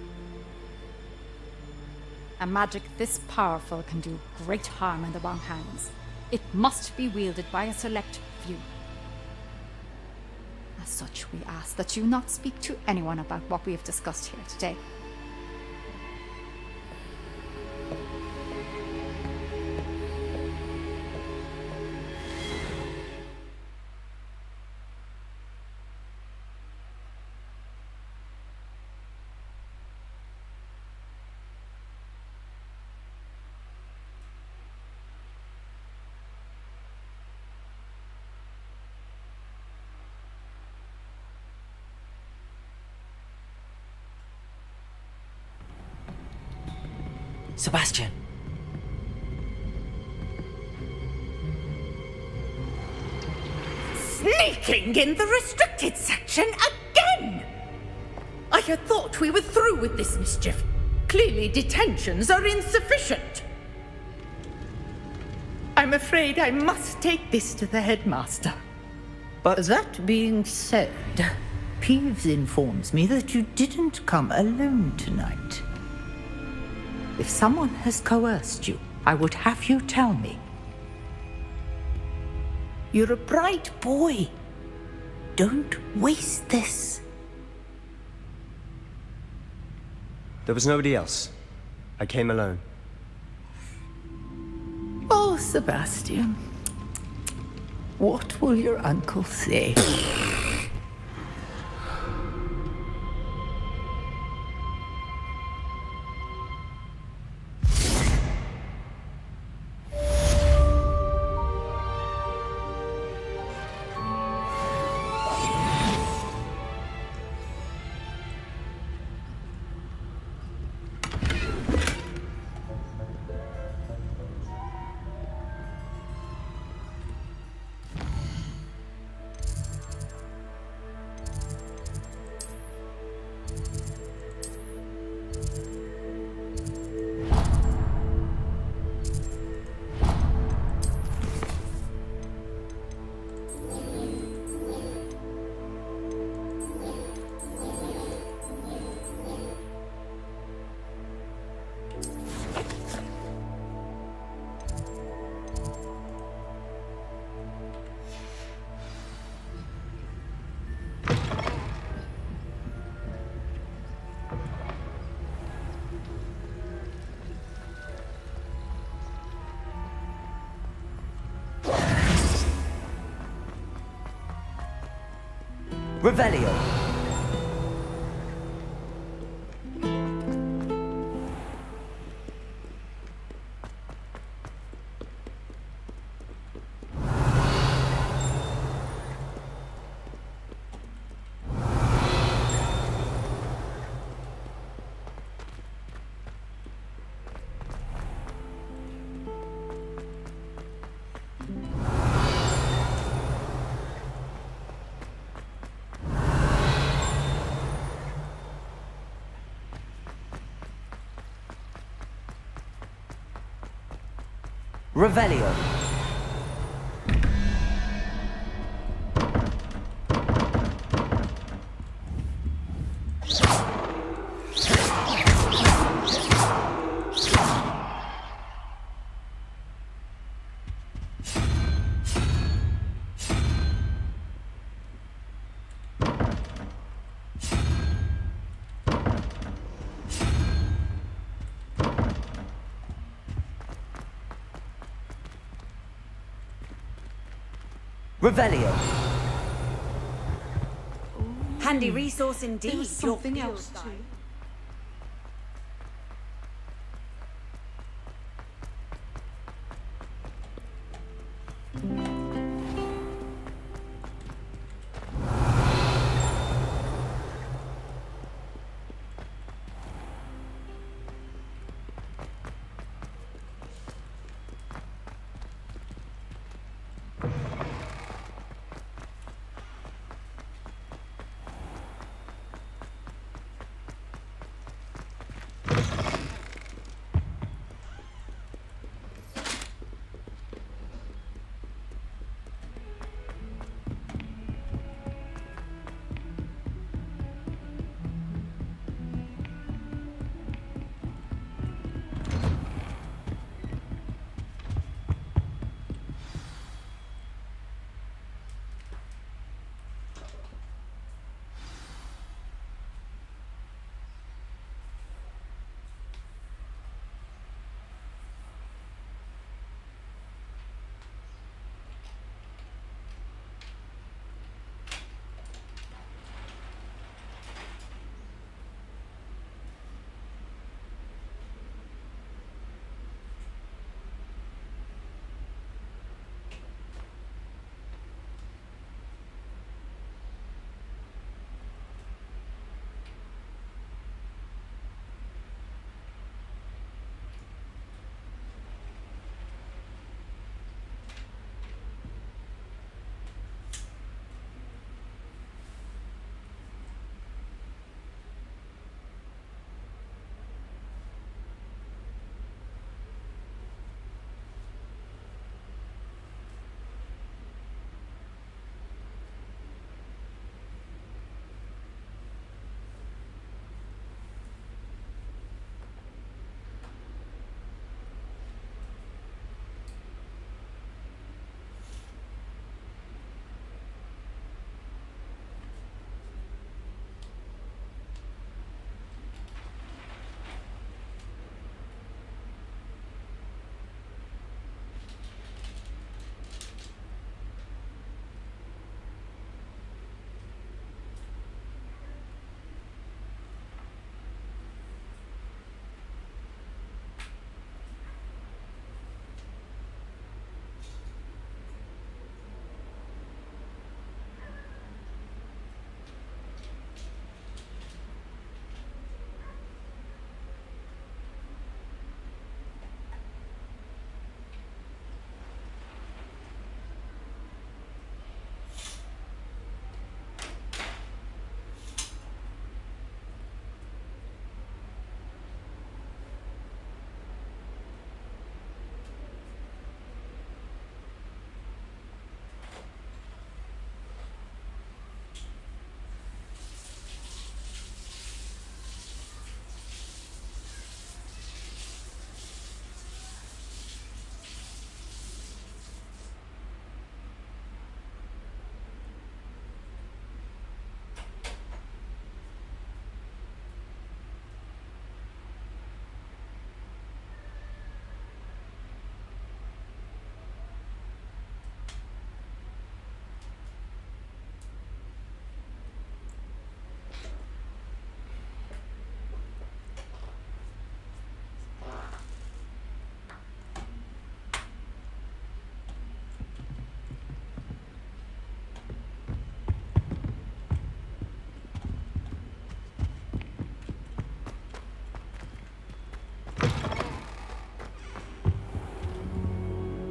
A magic this powerful can do great harm in the wrong hands. It must be wielded by a select few. As such, we ask that you not speak to anyone about what we have discussed here today. Sebastian. Sneaking in the restricted section again! I had thought we were through with this mischief. Clearly detentions are insufficient. I'm afraid I must take this to the headmaster. But that being said, Peeves informs me that you didn't come alone tonight. If someone has coerced you, I would have you tell me. You're a bright boy. Don't waste this. There was nobody else. I came alone. Oh, Sebastian. What will your uncle say? Revelio. Revelio. Revelio. Handy resource indeed. There was something else too.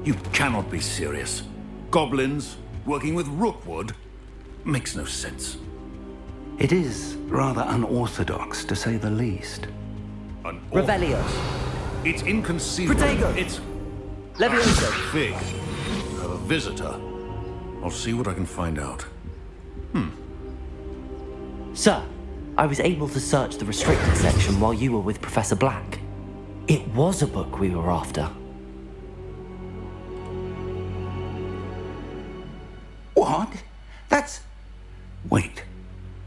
You cannot be serious. Goblins working with Rookwood makes no sense. It is rather unorthodox, to say the least. Revelio. It's inconceivable. Protego. It's... Levioso. Fig. You have a visitor. I'll see what I can find out. Sir, I was able to search the restricted section while you were with Professor Black. It was a book we were after. What? That's... Wait.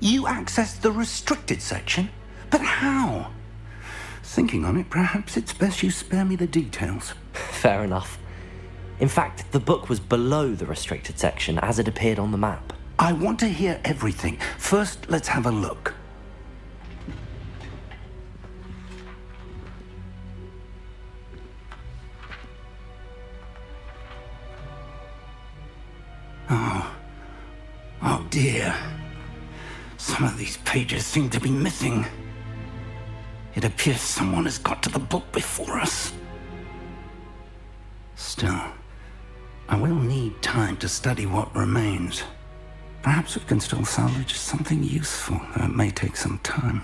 You accessed the restricted section? But how? Thinking on it, perhaps it's best you spare me the details. Fair enough. In fact, the book was below the restricted section as it appeared on the map. I want to hear everything. First, let's have a look. Oh dear. Some of these pages seem to be missing. It appears someone has got to the book before us. Still, I will need time to study what remains. Perhaps we can still salvage something useful, though it may take some time.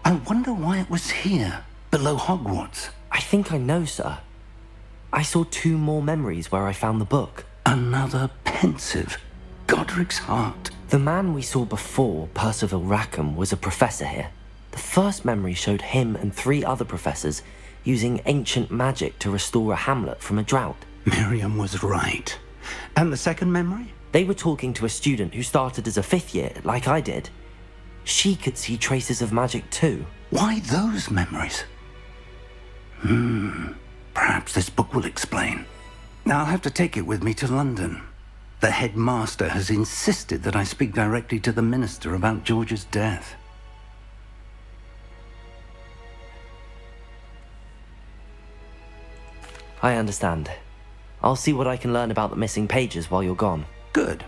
I wonder why it was here, below Hogwarts. I think I know, sir. I saw 2 more memories where I found the book. Another pensive Godric's heart. The man we saw before, Percival Rackham, was a professor here. The first memory showed him and 3 other professors using ancient magic to restore a hamlet from a drought. Miriam was right. And the second memory? They were talking to a student who started as a 5th year, like I did. She could see traces of magic too. Why those memories? Perhaps this book will explain. Now I'll have to take it with me to London. The headmaster has insisted that I speak directly to the minister about George's death. I understand. I'll see what I can learn about the missing pages while you're gone. Good.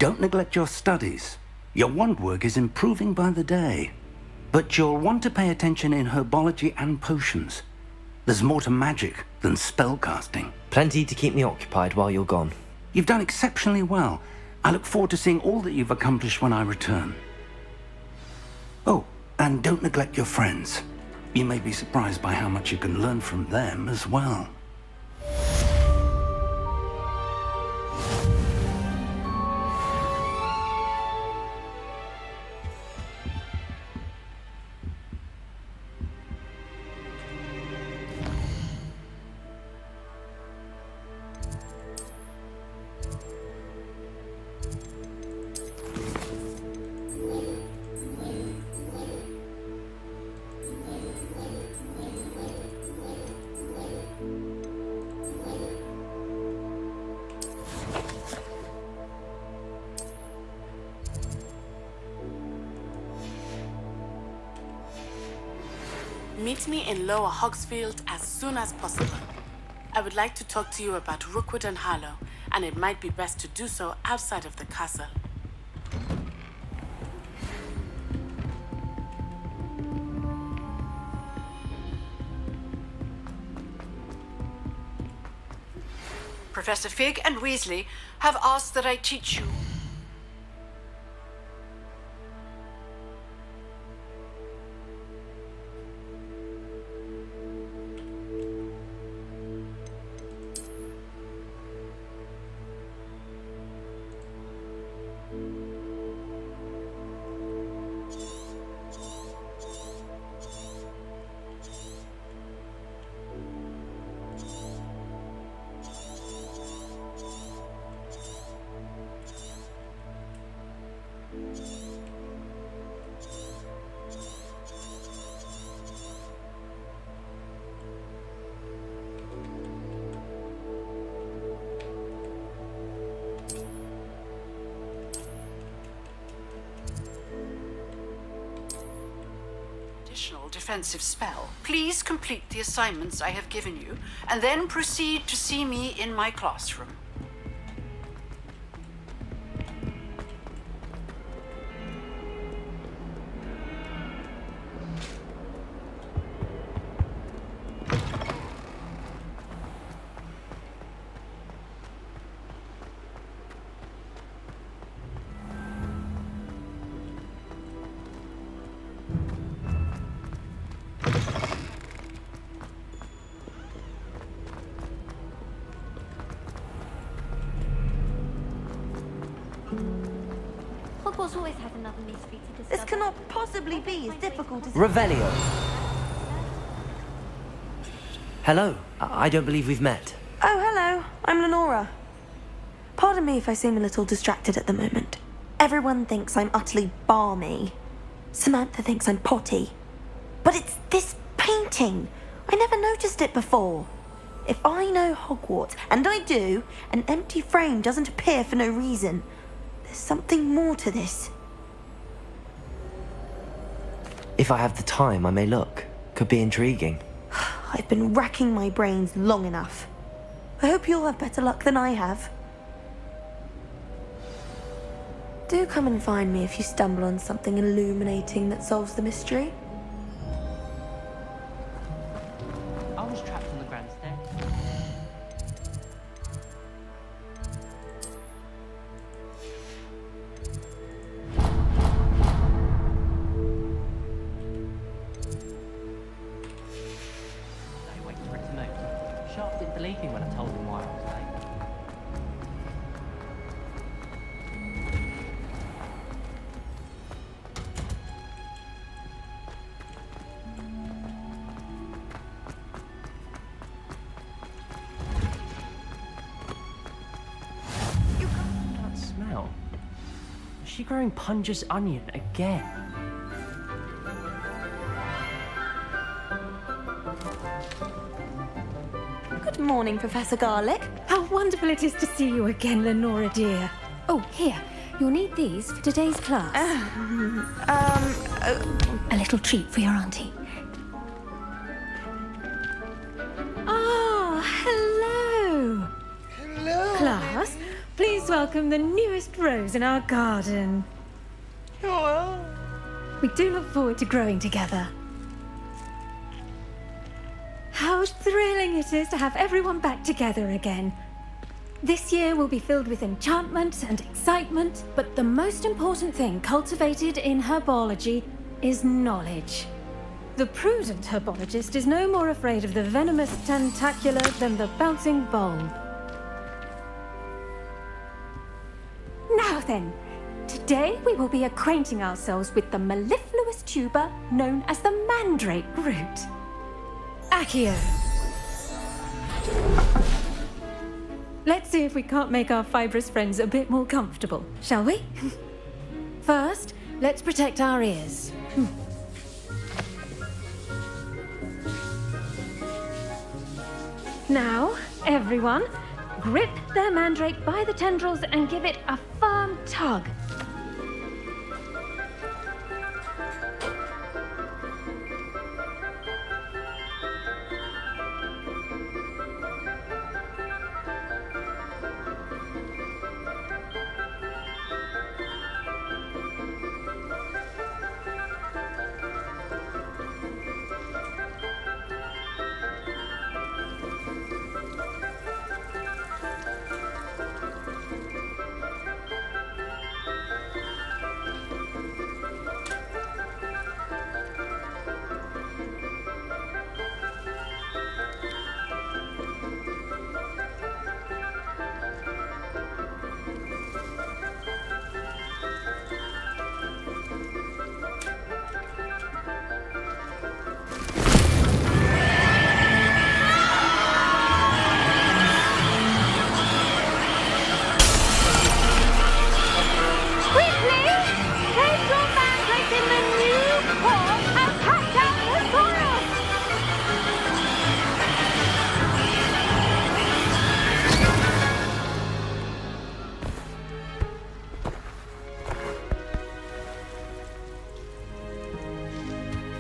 Don't neglect your studies. Your wand work is improving by the day. But you'll want to pay attention in herbology and potions. There's more to magic than spellcasting. Plenty to keep me occupied while you're gone. You've done exceptionally well. I look forward to seeing all that you've accomplished when I return. Oh, and don't neglect your friends. You may be surprised by how much you can learn from them as well. Meet me in Lower Hogsfield as soon as possible. I would like to talk to you about Rookwood and Harlow, and it might be best to do so outside of the castle. Professor Fig and Weasley have asked that I teach you. Defensive spell. Please complete the assignments I have given you, and then proceed to see me in my classroom. Hogwarts always has another mystery to discover. This cannot possibly be as difficult as... Revelio. Hello. I don't believe we've met. Oh, hello. I'm Lenora. Pardon me if I seem a little distracted at the moment. Everyone thinks I'm utterly balmy. Samantha thinks I'm potty. But it's this painting. I never noticed it before. If I know Hogwarts, and I do, an empty frame doesn't appear for no reason. There's something more to this. If I have the time, I may look. Could be intriguing. I've been racking my brains long enough. I hope you'll have better luck than I have. Do come and find me if you stumble on something illuminating that solves the mystery. I was trapped on the grand stair. I waited for it to move. Sharp didn't believe me when I told him why I was late. Smell. Is she growing Punja's onion again? Good morning, Professor Garlick. How wonderful it is to see you again, Lenora dear. Oh, here. You'll need these for today's class. A little treat for your auntie. Oh, hello. Hello. Class, please welcome the newest rose in our garden. Hello. We do look forward to growing together. How thrilling it is to have everyone back together again. This year will be filled with enchantment and excitement, but the most important thing cultivated in herbology is knowledge. The prudent herbologist is no more afraid of the venomous tentacula than the bouncing bulb. Now then, today we will be acquainting ourselves with the mellifluous tuber known as the mandrake root. Accio. Let's see if we can't make our fibrous friends a bit more comfortable, shall we? First, let's protect our ears. Now, everyone, grip their mandrake by the tendrils and give it a firm tug.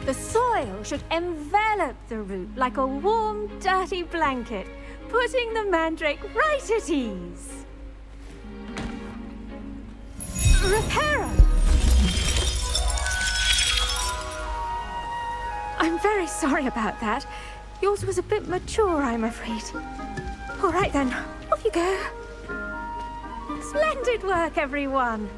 The soil should envelop the root like a warm, dirty blanket, putting the mandrake right at ease. Reparo! I'm very sorry about that. Yours was a bit mature, I'm afraid. All right then, off you go. Splendid work, everyone.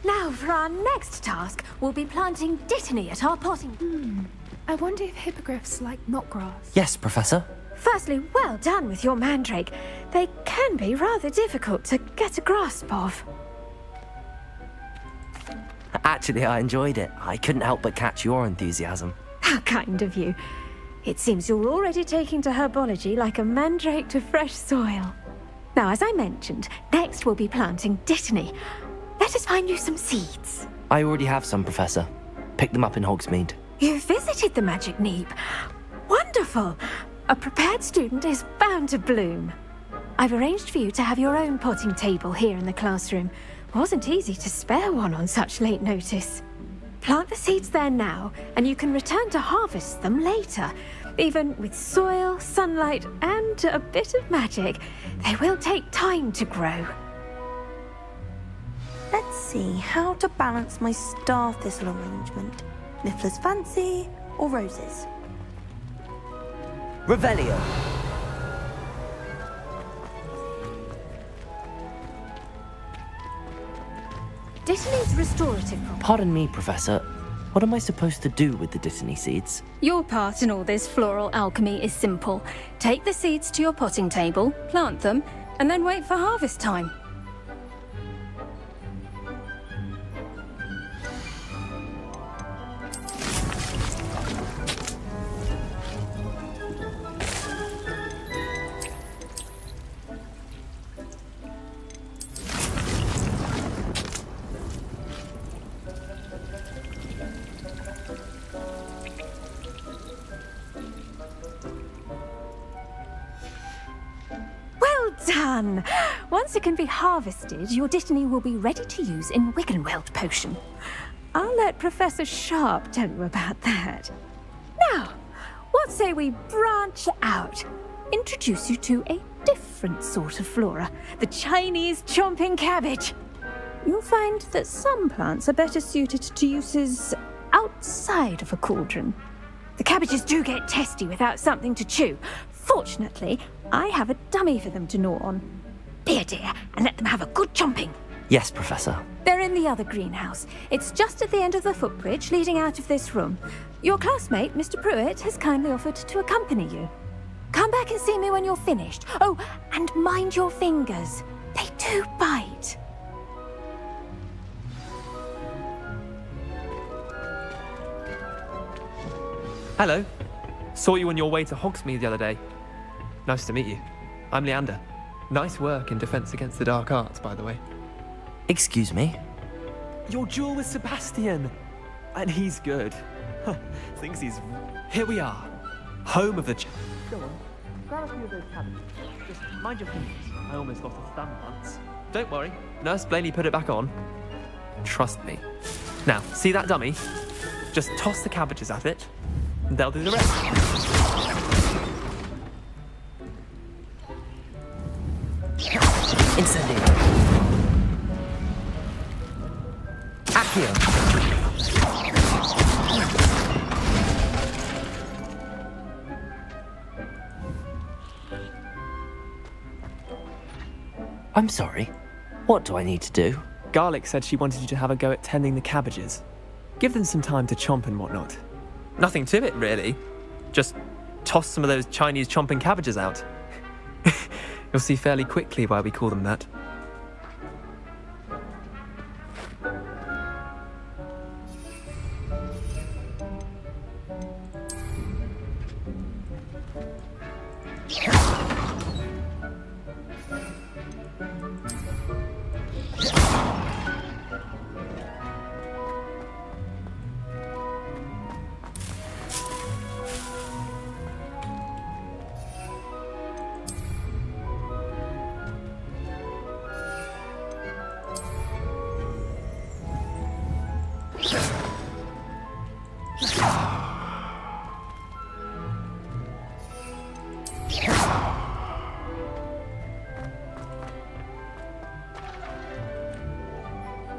Now, for our next task, we'll be planting dittany at our potting. I wonder if hippogriffs like knotgrass. Yes, Professor. Firstly, well done with your mandrake. They can be rather difficult to get a grasp of. Actually, I enjoyed it. I couldn't help but catch your enthusiasm. How kind of you. It seems you're already taking to herbology like a mandrake to fresh soil. Now, as I mentioned, next we'll be planting dittany. Let us find you some seeds. I already have some, Professor. Picked them up in Hogsmeade. You visited the Magic Neep. Wonderful! A prepared student is bound to bloom. I've arranged for you to have your own potting table here in the classroom. Wasn't easy to spare one on such late notice. Plant the seeds there now, and you can return to harvest them later. Even with soil, sunlight, and a bit of magic, they will take time to grow. Let's see how to balance my star thistle arrangement. Niffler's fancy or roses? Revelio. Dittany's restorative property. Pardon me, Professor. What am I supposed to do with the dittany seeds? Your part in all this floral alchemy is simple. Take the seeds to your potting table, plant them, and then wait for harvest time. Done! Once it can be harvested, your dittany will be ready to use in Wiggenweld potion. I'll let Professor Sharp tell you about that. Now, what say we branch out? Introduce you to a different sort of flora, the Chinese chomping cabbage. You'll find that some plants are better suited to uses outside of a cauldron. The cabbages do get testy without something to chew. Fortunately, I have a dummy for them to gnaw on. Be a dear and let them have a good chomping. Yes, Professor. They're in the other greenhouse. It's just at the end of the footbridge leading out of this room. Your classmate, Mr. Pruitt, has kindly offered to accompany you. Come back and see me when you're finished. Oh, and mind your fingers. They do bite. Hello. Saw you on your way to Hogsmeade the other day. Nice to meet you. I'm Leander. Nice work in Defense Against the Dark Arts, by the way. Excuse me? Your duel with Sebastian! And he's good. Thinks he's... Here we are. Home of the... Go on. Grab a few of those cabbages. Just mind your fingers. I almost lost a thumb once. Don't worry. Nurse Blaney put it back on. Trust me. Now, see that dummy? Just toss the cabbages at it. And they'll do the rest. Incendio. Accio. I'm sorry. What do I need to do? Garlic said she wanted you to have a go at tending the cabbages. Give them some time to chomp and whatnot. Nothing to it, really. Just toss some of those Chinese chomping cabbages out. You'll see fairly quickly why we call them that.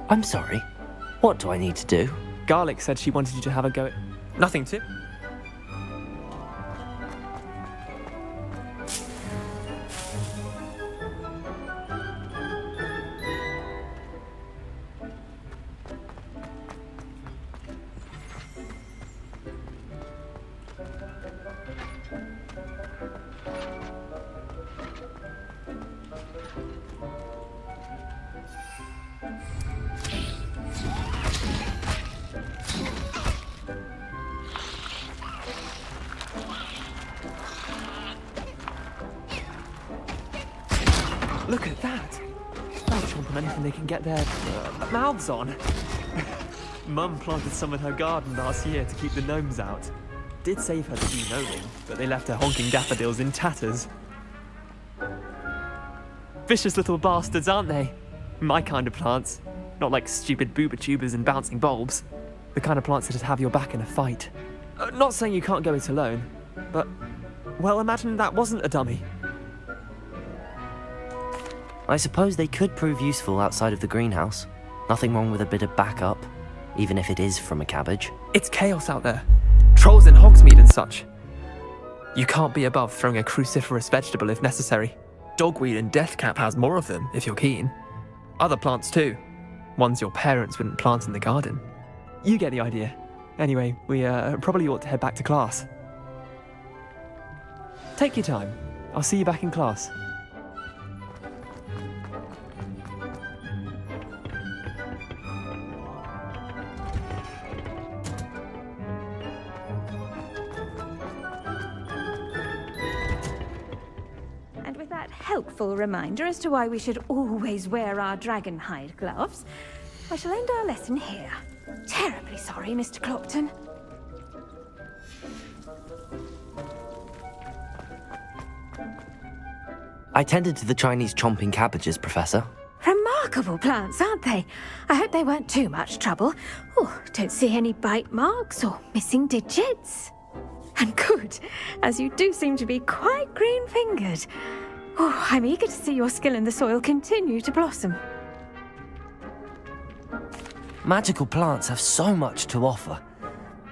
I'm sorry. What do I need to do? Garlic said she wanted you to have a go at... Nothing to... Look at that! They'll chomp on anything they can get their mouths on. Mum planted some in her garden last year to keep the gnomes out. Did save her the de-gnoming, but they left her honking daffodils in tatters. Vicious little bastards, aren't they? My kind of plants. Not like stupid booba tubers and bouncing bulbs. The kind of plants that'd have your back in a fight. Not saying you can't go it alone, but, well, imagine that wasn't a dummy. I suppose they could prove useful outside of the greenhouse. Nothing wrong with a bit of backup, even if it is from a cabbage. It's chaos out there. Trolls in Hogsmeade and such. You can't be above throwing a cruciferous vegetable if necessary. Dogweed and deathcap has more of them, if you're keen. Other plants too. Ones your parents wouldn't plant in the garden. You get the idea. Anyway, we probably ought to head back to class. Take your time. I'll see you back in class. Helpful reminder as to why we should always wear our dragon hide gloves, I shall end our lesson here. Terribly sorry, Mr. Clopton. I tended to the Chinese chomping cabbages, Professor. Remarkable plants, aren't they? I hope they weren't too much trouble. Oh, don't see any bite marks or missing digits. And good, as you do seem to be quite green-fingered. Oh, I'm eager to see your skill in the soil continue to blossom. Magical plants have so much to offer.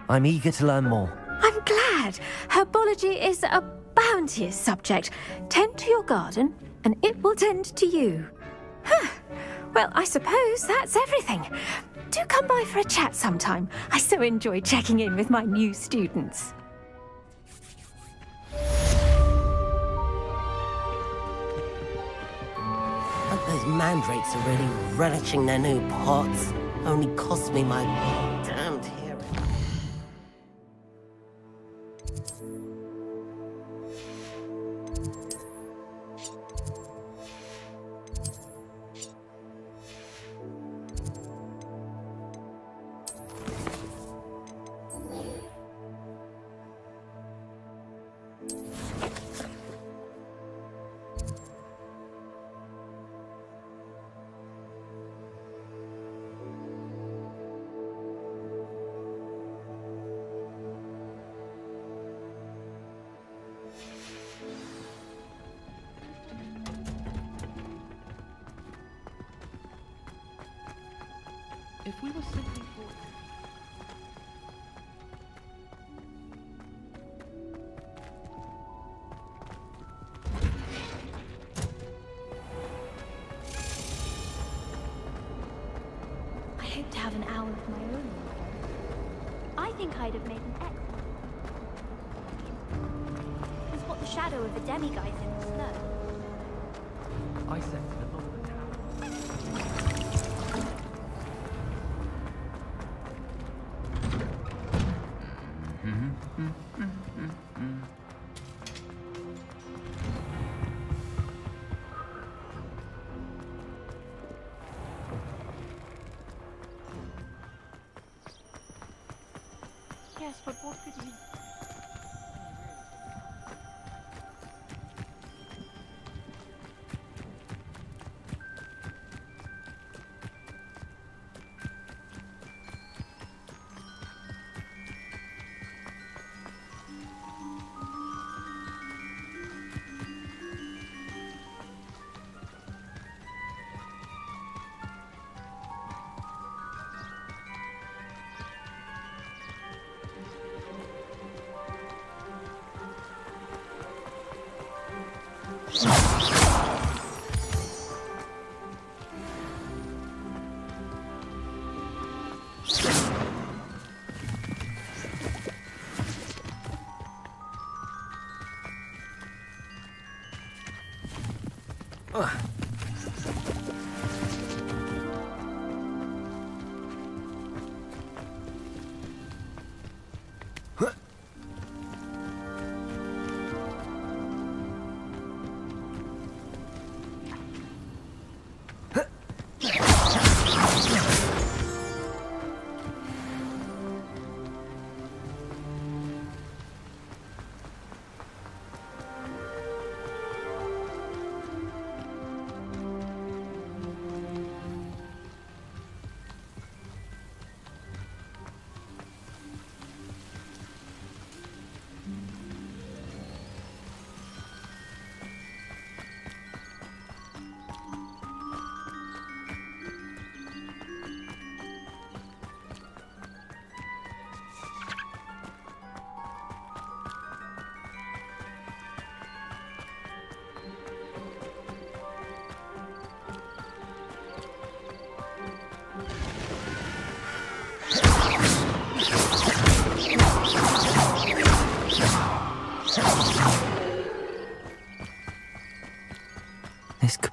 I'm eager to learn more. I'm glad. Herbology is a bounteous subject. Tend to your garden, and it will tend to you. Huh. Well, I suppose that's everything. Do come by for a chat sometime. I so enjoy checking in with my new students. Those mandrakes are really relishing their new pots. Only cost me my damned hearing. If we were simply for... I hope to have an hour of my own. I think I'd have made an excellent. It's what the shadow of the demiguise in the snow. I said to the top of the tower. Yes, but what could you...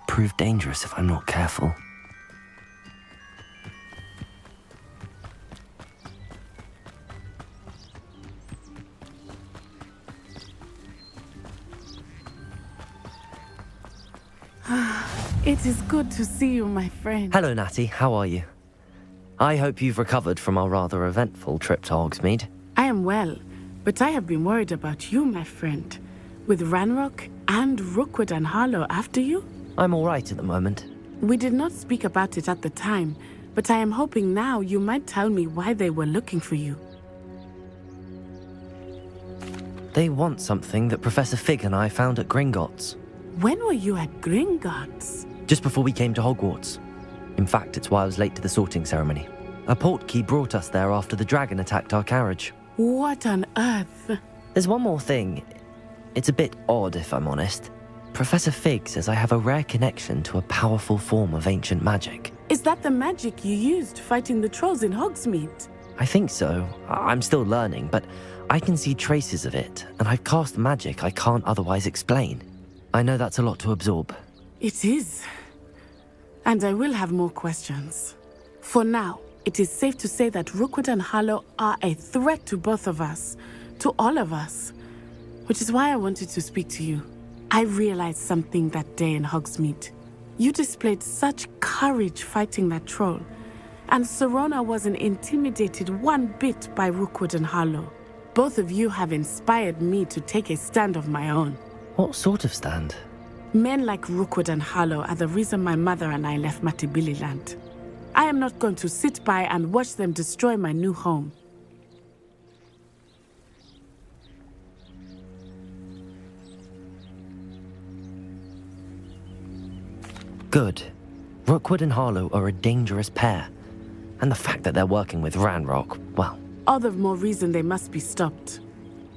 prove dangerous if I'm not careful. It is good to see you, my friend. Hello, Natty. How are you? I hope you've recovered from our rather eventful trip to Hogsmeade. I am well, but I have been worried about you, my friend. With Ranrock and Rookwood and Harlow after you? I'm all right at the moment. We did not speak about it at the time, but I am hoping now you might tell me why they were looking for you. They want something that Professor Fig and I found at Gringotts. When were you at Gringotts? Just before we came to Hogwarts. In fact, it's why I was late to the sorting ceremony. A portkey brought us there after the dragon attacked our carriage. What on earth? There's one more thing. It's a bit odd, if I'm honest. Professor Fig says I have a rare connection to a powerful form of ancient magic. Is that the magic you used fighting the trolls in Hogsmeade? I think so. I'm still learning, but I can see traces of it, and I've cast magic I can't otherwise explain. I know that's a lot to absorb. It is. And I will have more questions. For now, it is safe to say that Rookwood and Harlow are a threat to both of us, to all of us, which is why I wanted to speak to you. I realized something that day in Hogsmeade. You displayed such courage fighting that troll, and Serona wasn't intimidated one bit by Rookwood and Harlow. Both of you have inspired me to take a stand of my own. What sort of stand? Men like Rookwood and Harlow are the reason my mother and I left Matabeleland. I am not going to sit by and watch them destroy my new home. Good. Rookwood and Harlow are a dangerous pair. And the fact that they're working with Ranrock, well... All the more reason they must be stopped.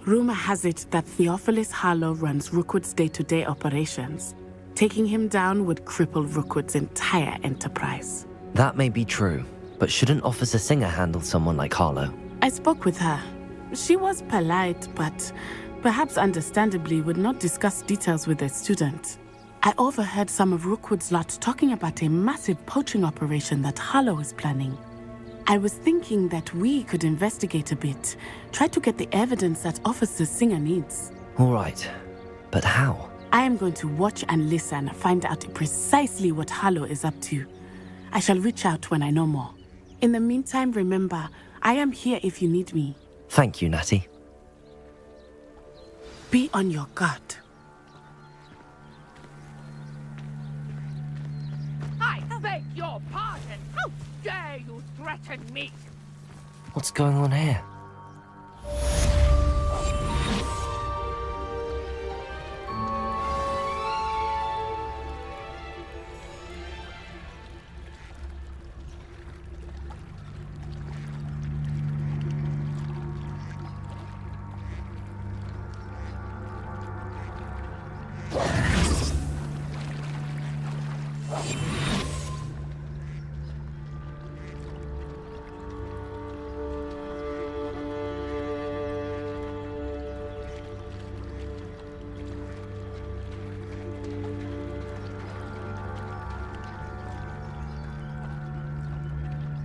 Rumor has it that Theophilus Harlow runs Rookwood's day-to-day operations. Taking him down would cripple Rookwood's entire enterprise. That may be true, but shouldn't Officer Singer handle someone like Harlow? I spoke with her. She was polite, but perhaps understandably would not discuss details with a student. I overheard some of Rookwood's lot talking about a massive poaching operation that Harlow is planning. I was thinking that we could investigate a bit, try to get the evidence that Officer Singer needs. All right, but how? I am going to watch and listen, find out precisely what Harlow is up to. I shall reach out when I know more. In the meantime, remember, I am here if you need me. Thank you, Natty. Be on your guard. I beg your pardon. How dare you threaten me? What's going on here?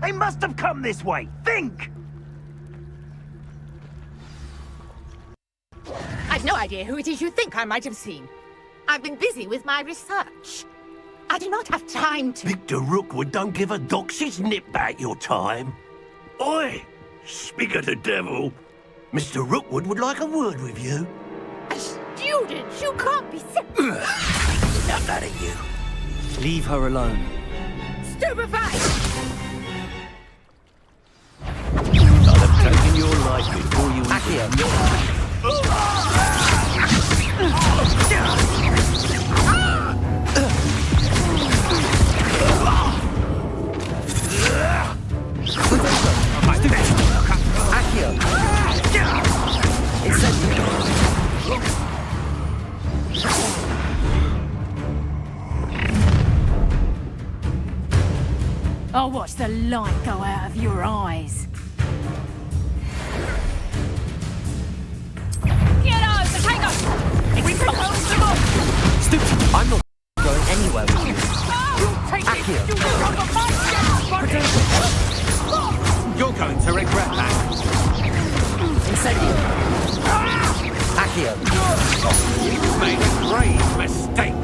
They must have come this way. Think! I've no idea who it is you think I might have seen. I've been busy with my research. I do not have time to... Victor Rookwood don't give a doxy's nip back your time. Oi! Speak of the devil. Mr. Rookwood would like a word with you. A student? You can't be sick. Enough out of you. Leave her alone. Stupefied! I'd have taken your life before you... Accio! I'll watch the light go out of your eyes. Get out, Potato! We propose the book! Stupid! I'm not going anywhere with you. Incendio! Accio! You've made a grave mistake!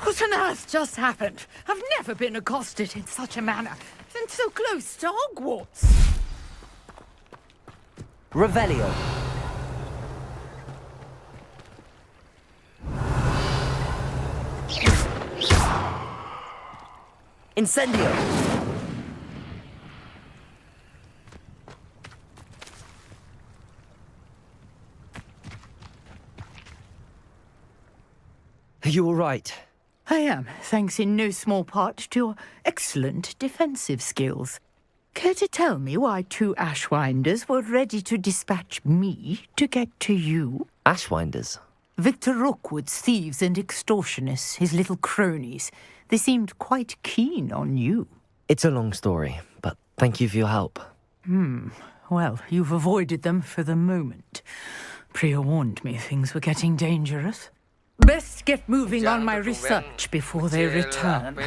What on earth just happened? I've never been accosted in such a manner, and so close to Hogwarts. Revelio! Incendio! Are you all right? I am, thanks in no small part to your excellent defensive skills. Care to tell me why 2 Ashwinders were ready to dispatch me to get to you? Ashwinders? Victor Rookwood's thieves and extortionists, his little cronies. They seemed quite keen on you. It's a long story, but thank you for your help. Well, you've avoided them for the moment. Priya warned me things were getting dangerous. Best get moving on my research before they return.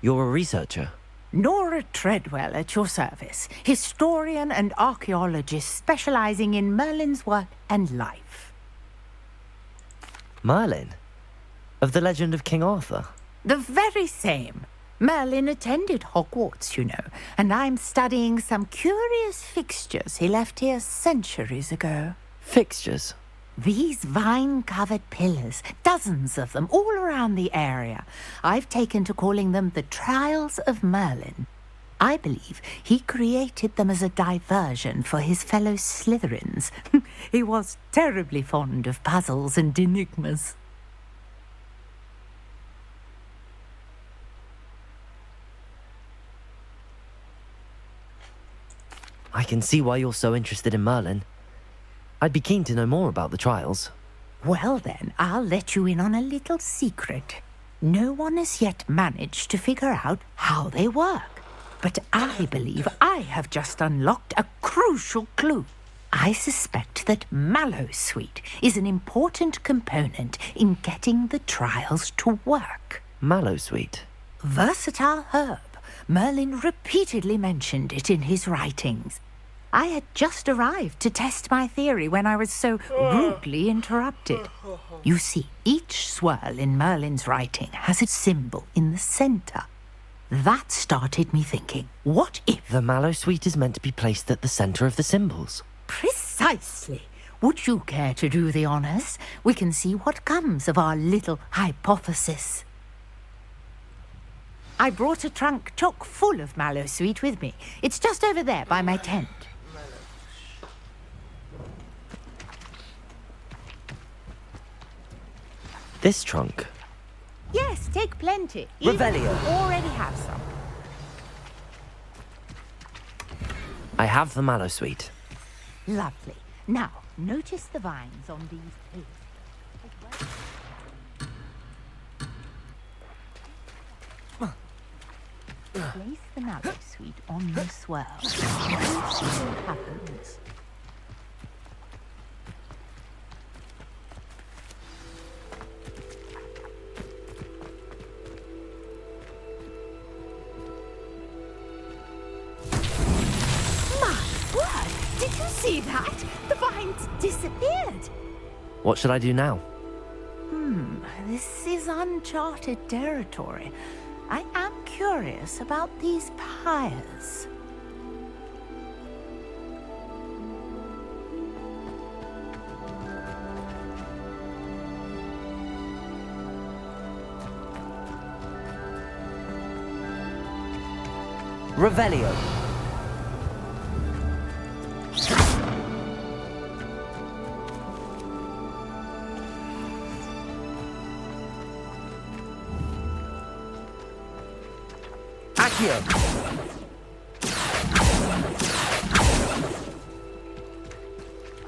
You're a researcher? Nora Treadwell at your service, historian and archaeologist specializing in Merlin's work and life. Merlin? Of the legend of King Arthur? The very same. Merlin attended Hogwarts, you know, and I'm studying some curious fixtures he left here centuries ago. Fixtures? These vine-covered pillars, dozens of them, all around the area. I've taken to calling them the Trials of Merlin. I believe he created them as a diversion for his fellow Slytherins. He was terribly fond of puzzles and enigmas. I can see why you're so interested in Merlin. I'd be keen to know more about the trials. Well then, I'll let you in on a little secret. No one has yet managed to figure out how they work. But I believe I have just unlocked a crucial clue. I suspect that Mallowsweet is an important component in getting the trials to work. Mallowsweet? Versatile herb. Merlin repeatedly mentioned it in his writings. I had just arrived to test my theory when I was so rudely interrupted. You see, each swirl in Merlin's writing has a symbol in the center. That started me thinking, what if... The Mallowsweet is meant to be placed at the center of the symbols. Precisely. Would you care to do the honors? We can see what comes of our little hypothesis. I brought a trunk chock full of Mallowsweet with me. It's just over there by my tent. This trunk? Yes, take plenty. Revelio. Even if you already have some. I have the Mallowsweet. Lovely. Now, notice the vines on these pillars. Place the Mallowsweet on the swirl. See what happens. Did you see that? The vines disappeared. What should I do now? This is uncharted territory. I am curious about these pyres. Revelio. Accio.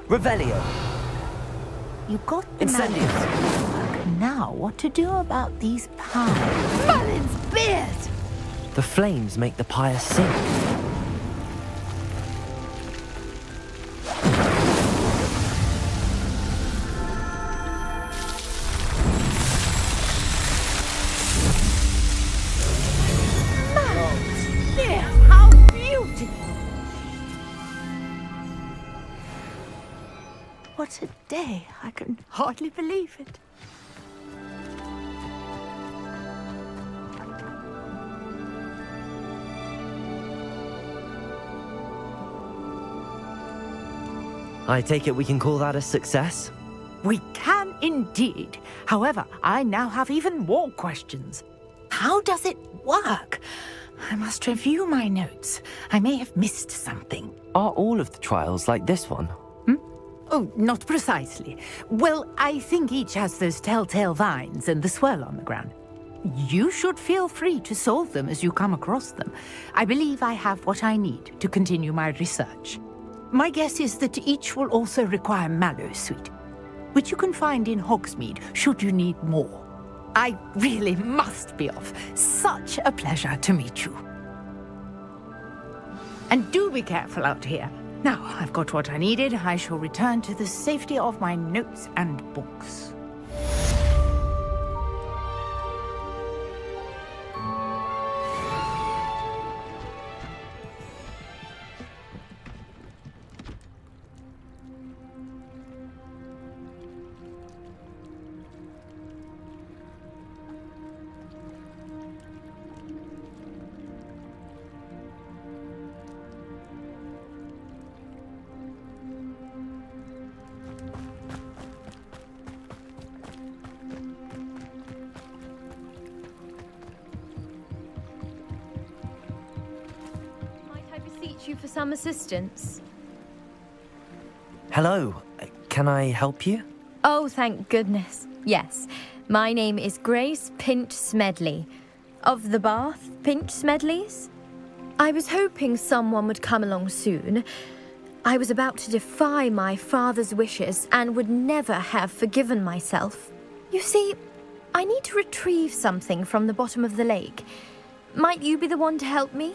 Revelio. You got the Incendio. Mallowsweet. Now, what to do about these pyres? Merlin's beard! The flames make the pyre sink. what a day. I can hardly believe it. I take it we can call that a success? We can indeed. However, I now have even more questions. How does it work? I must review my notes. I may have missed something. Are all of the trials like this one? Oh, not precisely. Well, I think each has those telltale vines and the swirl on the ground. You should feel free to solve them as you come across them. I believe I have what I need to continue my research. My guess is that each will also require mallow sweet, which you can find in Hogsmeade should you need more. I really must be off. Such a pleasure to meet you. And do be careful out here. Now, I've got what I needed. I shall return to the safety of my notes and books. You for some assistance? Hello, can I help you? Oh, thank goodness. Yes, my name is Grace Pinch Smedley, of the Bath Pinch Smedleys. I was hoping someone would come along soon. I was about to defy my father's wishes and would never have forgiven myself. You see, I need to retrieve something from the bottom of the lake. Might you be the one to help me?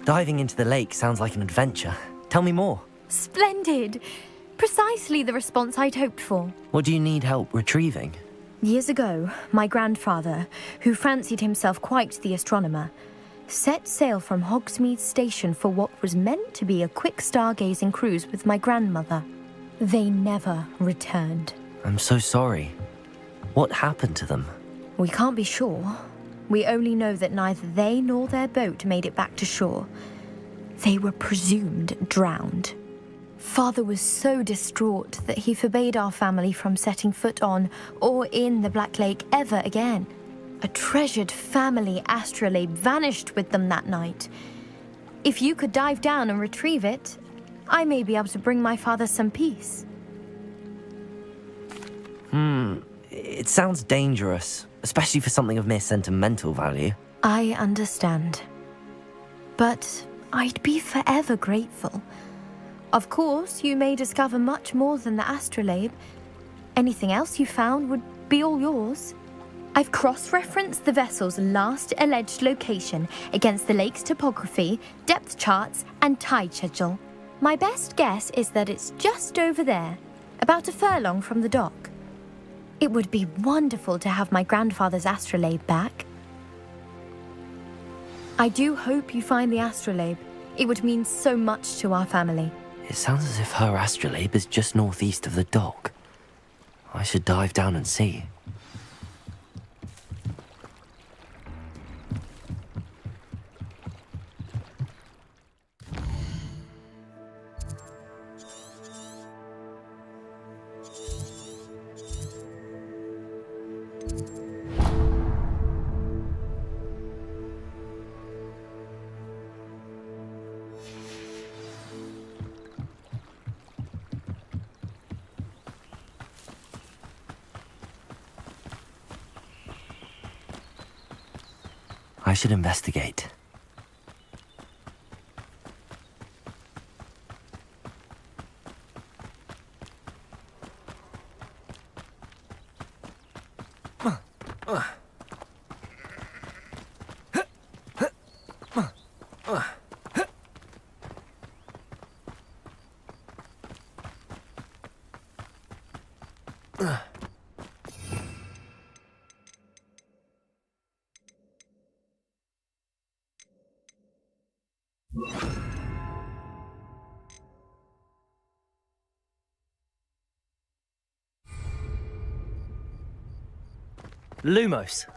Diving into the lake sounds like an adventure. Tell me more. Splendid! Precisely the response I'd hoped for. What do you need help retrieving? Years ago, my grandfather, who fancied himself quite the astronomer, set sail from Hogsmeade Station for what was meant to be a quick stargazing cruise with my grandmother. They never returned. I'm so sorry. What happened to them? We can't be sure. We only know that neither they nor their boat made it back to shore. They were presumed drowned. Father was so distraught that he forbade our family from setting foot on or in the Black Lake ever again. A treasured family astrolabe vanished with them that night. If you could dive down and retrieve it, I may be able to bring my father some peace. It sounds dangerous, especially for something of mere sentimental value. I understand. But I'd be forever grateful. Of course, you may discover much more than the astrolabe. Anything else you found would be all yours. I've cross-referenced the vessel's last alleged location against the lake's topography, depth charts, and tide schedule. My best guess is that it's just over there, about a furlong from the dock. It would be wonderful to have my grandfather's astrolabe back. I do hope you find the astrolabe. It would mean so much to our family. It sounds as if her astrolabe is just northeast of the dock. I should dive down and see. I should investigate. Lumos.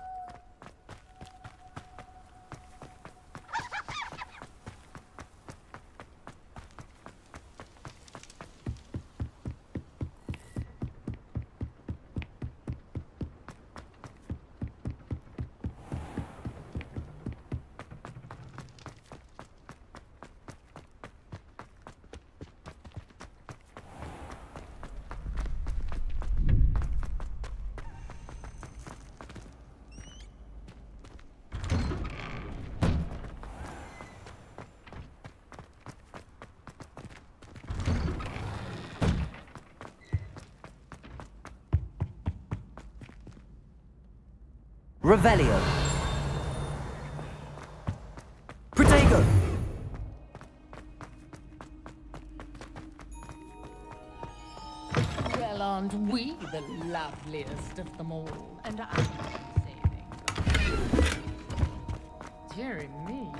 Revelio. Protego. Well, aren't we the loveliest of them all? And I'm saving. Dearie me.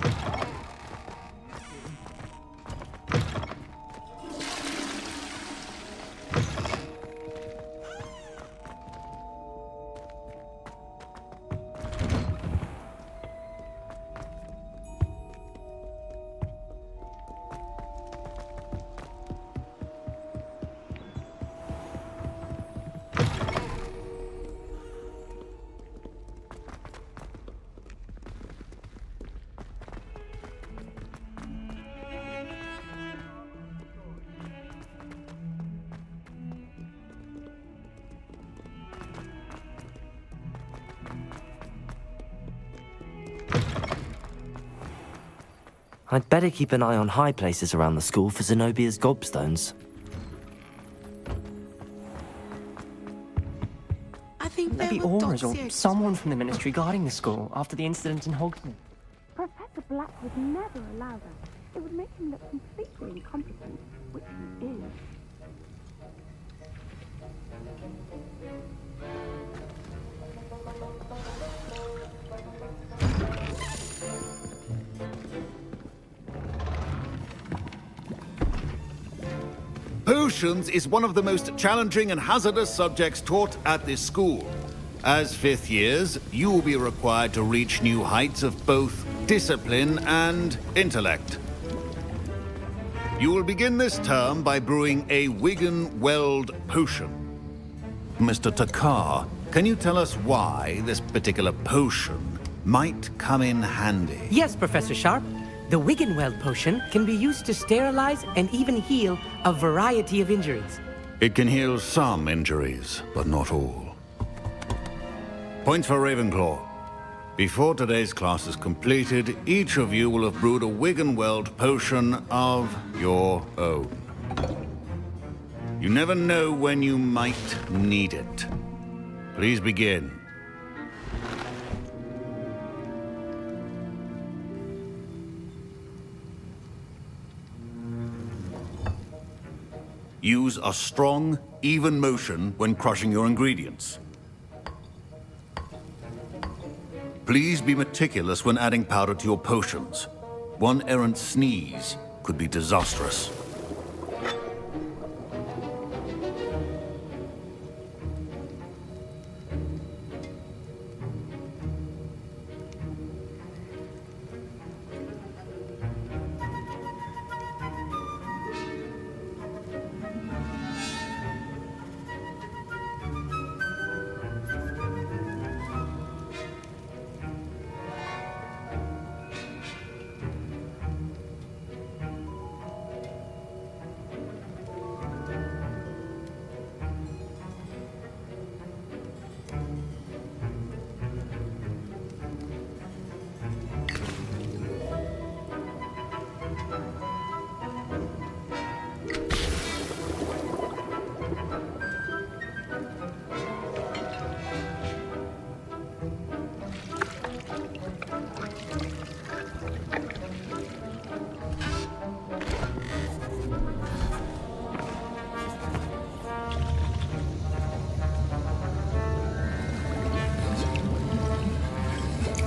I'd better keep an eye on high places around the school for Zenobia's gobstones. I think Maybe Aura's or someone from the Ministry guarding the school after the incident in Hogsmeade. Professor Black would never allow that. It would make him look completely incompetent, which he is. Potions is one of the most challenging and hazardous subjects taught at this school. As fifth years, you will be required to reach new heights of both discipline and intellect. You will begin this term by brewing a Wigan-Weld potion. Mr. Takar, can you tell us why this particular potion might come in handy? Yes, Professor Sharp. The Wigan-Weld potion can be used to sterilize and even heal a variety of injuries. It can heal some injuries, but not all. Points for Ravenclaw. Before today's class is completed, each of you will have brewed a Wigan-Weld potion of your own. You never know when you might need it. Please begin. Use a strong, even motion when crushing your ingredients. Please be meticulous when adding powder to your potions. One errant sneeze could be disastrous.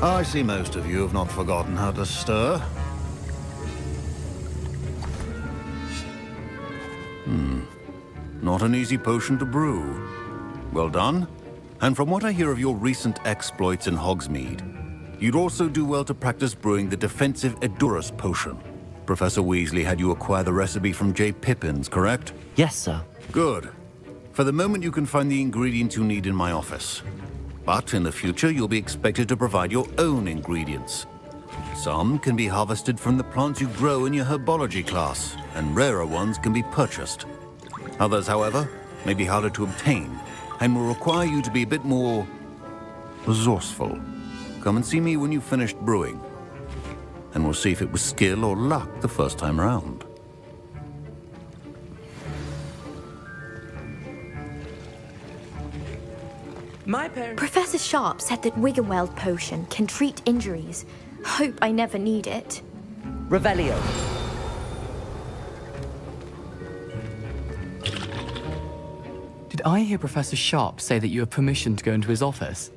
I see most of you have not forgotten how to stir. Not an easy potion to brew. Well done. And from what I hear of your recent exploits in Hogsmeade, you'd also do well to practice brewing the defensive Edurus potion. Professor Weasley had you acquire the recipe from J. Pippin's, correct? Yes, sir. Good. For the moment, you can find the ingredients you need in my office. But in the future, you'll be expected to provide your own ingredients. Some can be harvested from the plants you grow in your herbology class, and rarer ones can be purchased. Others, however, may be harder to obtain, and will require you to be a bit more resourceful. Come and see me when you've finished brewing, and we'll see if it was skill or luck the first time round. My parents... Professor Sharp said that Wiggenweld potion can treat injuries. Hope I never need it. Revelio. Did I hear Professor Sharp say that you have permission to go into his office?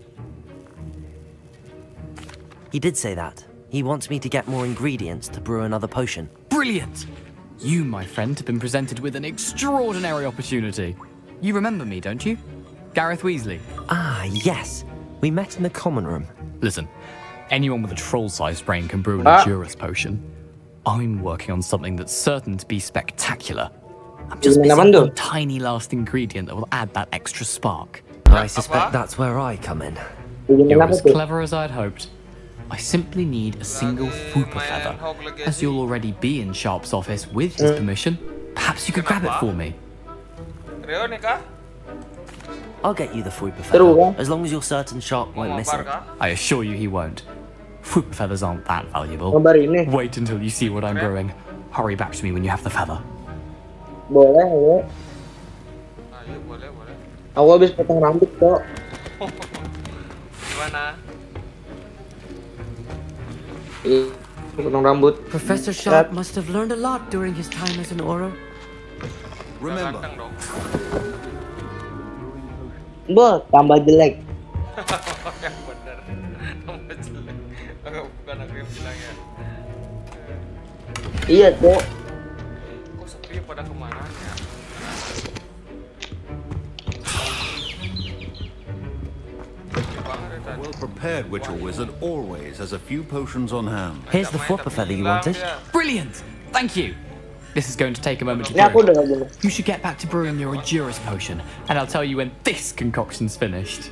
He did say that. He wants me to get more ingredients to brew another potion. Brilliant! You, my friend, have been presented with an extraordinary opportunity. You remember me, don't you? Gareth Weasley. Ah, yes. We met in the common room. Listen, anyone with a troll-sized brain can brew an Edurus potion. I'm working on something that's certain to be spectacular. I'm just missing one tiny last ingredient that will add that extra spark. I suspect that's where I come in. You're as clever as I'd hoped. I simply need a single Fooper feather. As you'll already be in Sharp's office with his permission, perhaps you could grab it for me. I'll get you the Fooper feather, as long as you're certain Sharp won't miss it. I assure you he won't. Fooper feathers aren't that valuable. Wait until you see what I'm brewing. Hurry back to me when you have the feather. Boleh. Aku habis potong rambut kok. Gimana? Potong rambut. Professor Sharp must have learned a lot during his time as an Auror. Remember. Bah, tambah jelek. Bener. Tambah jelek. Bukan aku yang bilang ya. Iya, Dok. Kok sepi pada kemana ya? A well-prepared witch or wizard always has a few potions on hand. Here's the Fooper feather you wanted. Brilliant! Thank you! This is going to take a moment to brew. You should get back to brewing your Edurus potion, and I'll tell you when this concoction's finished.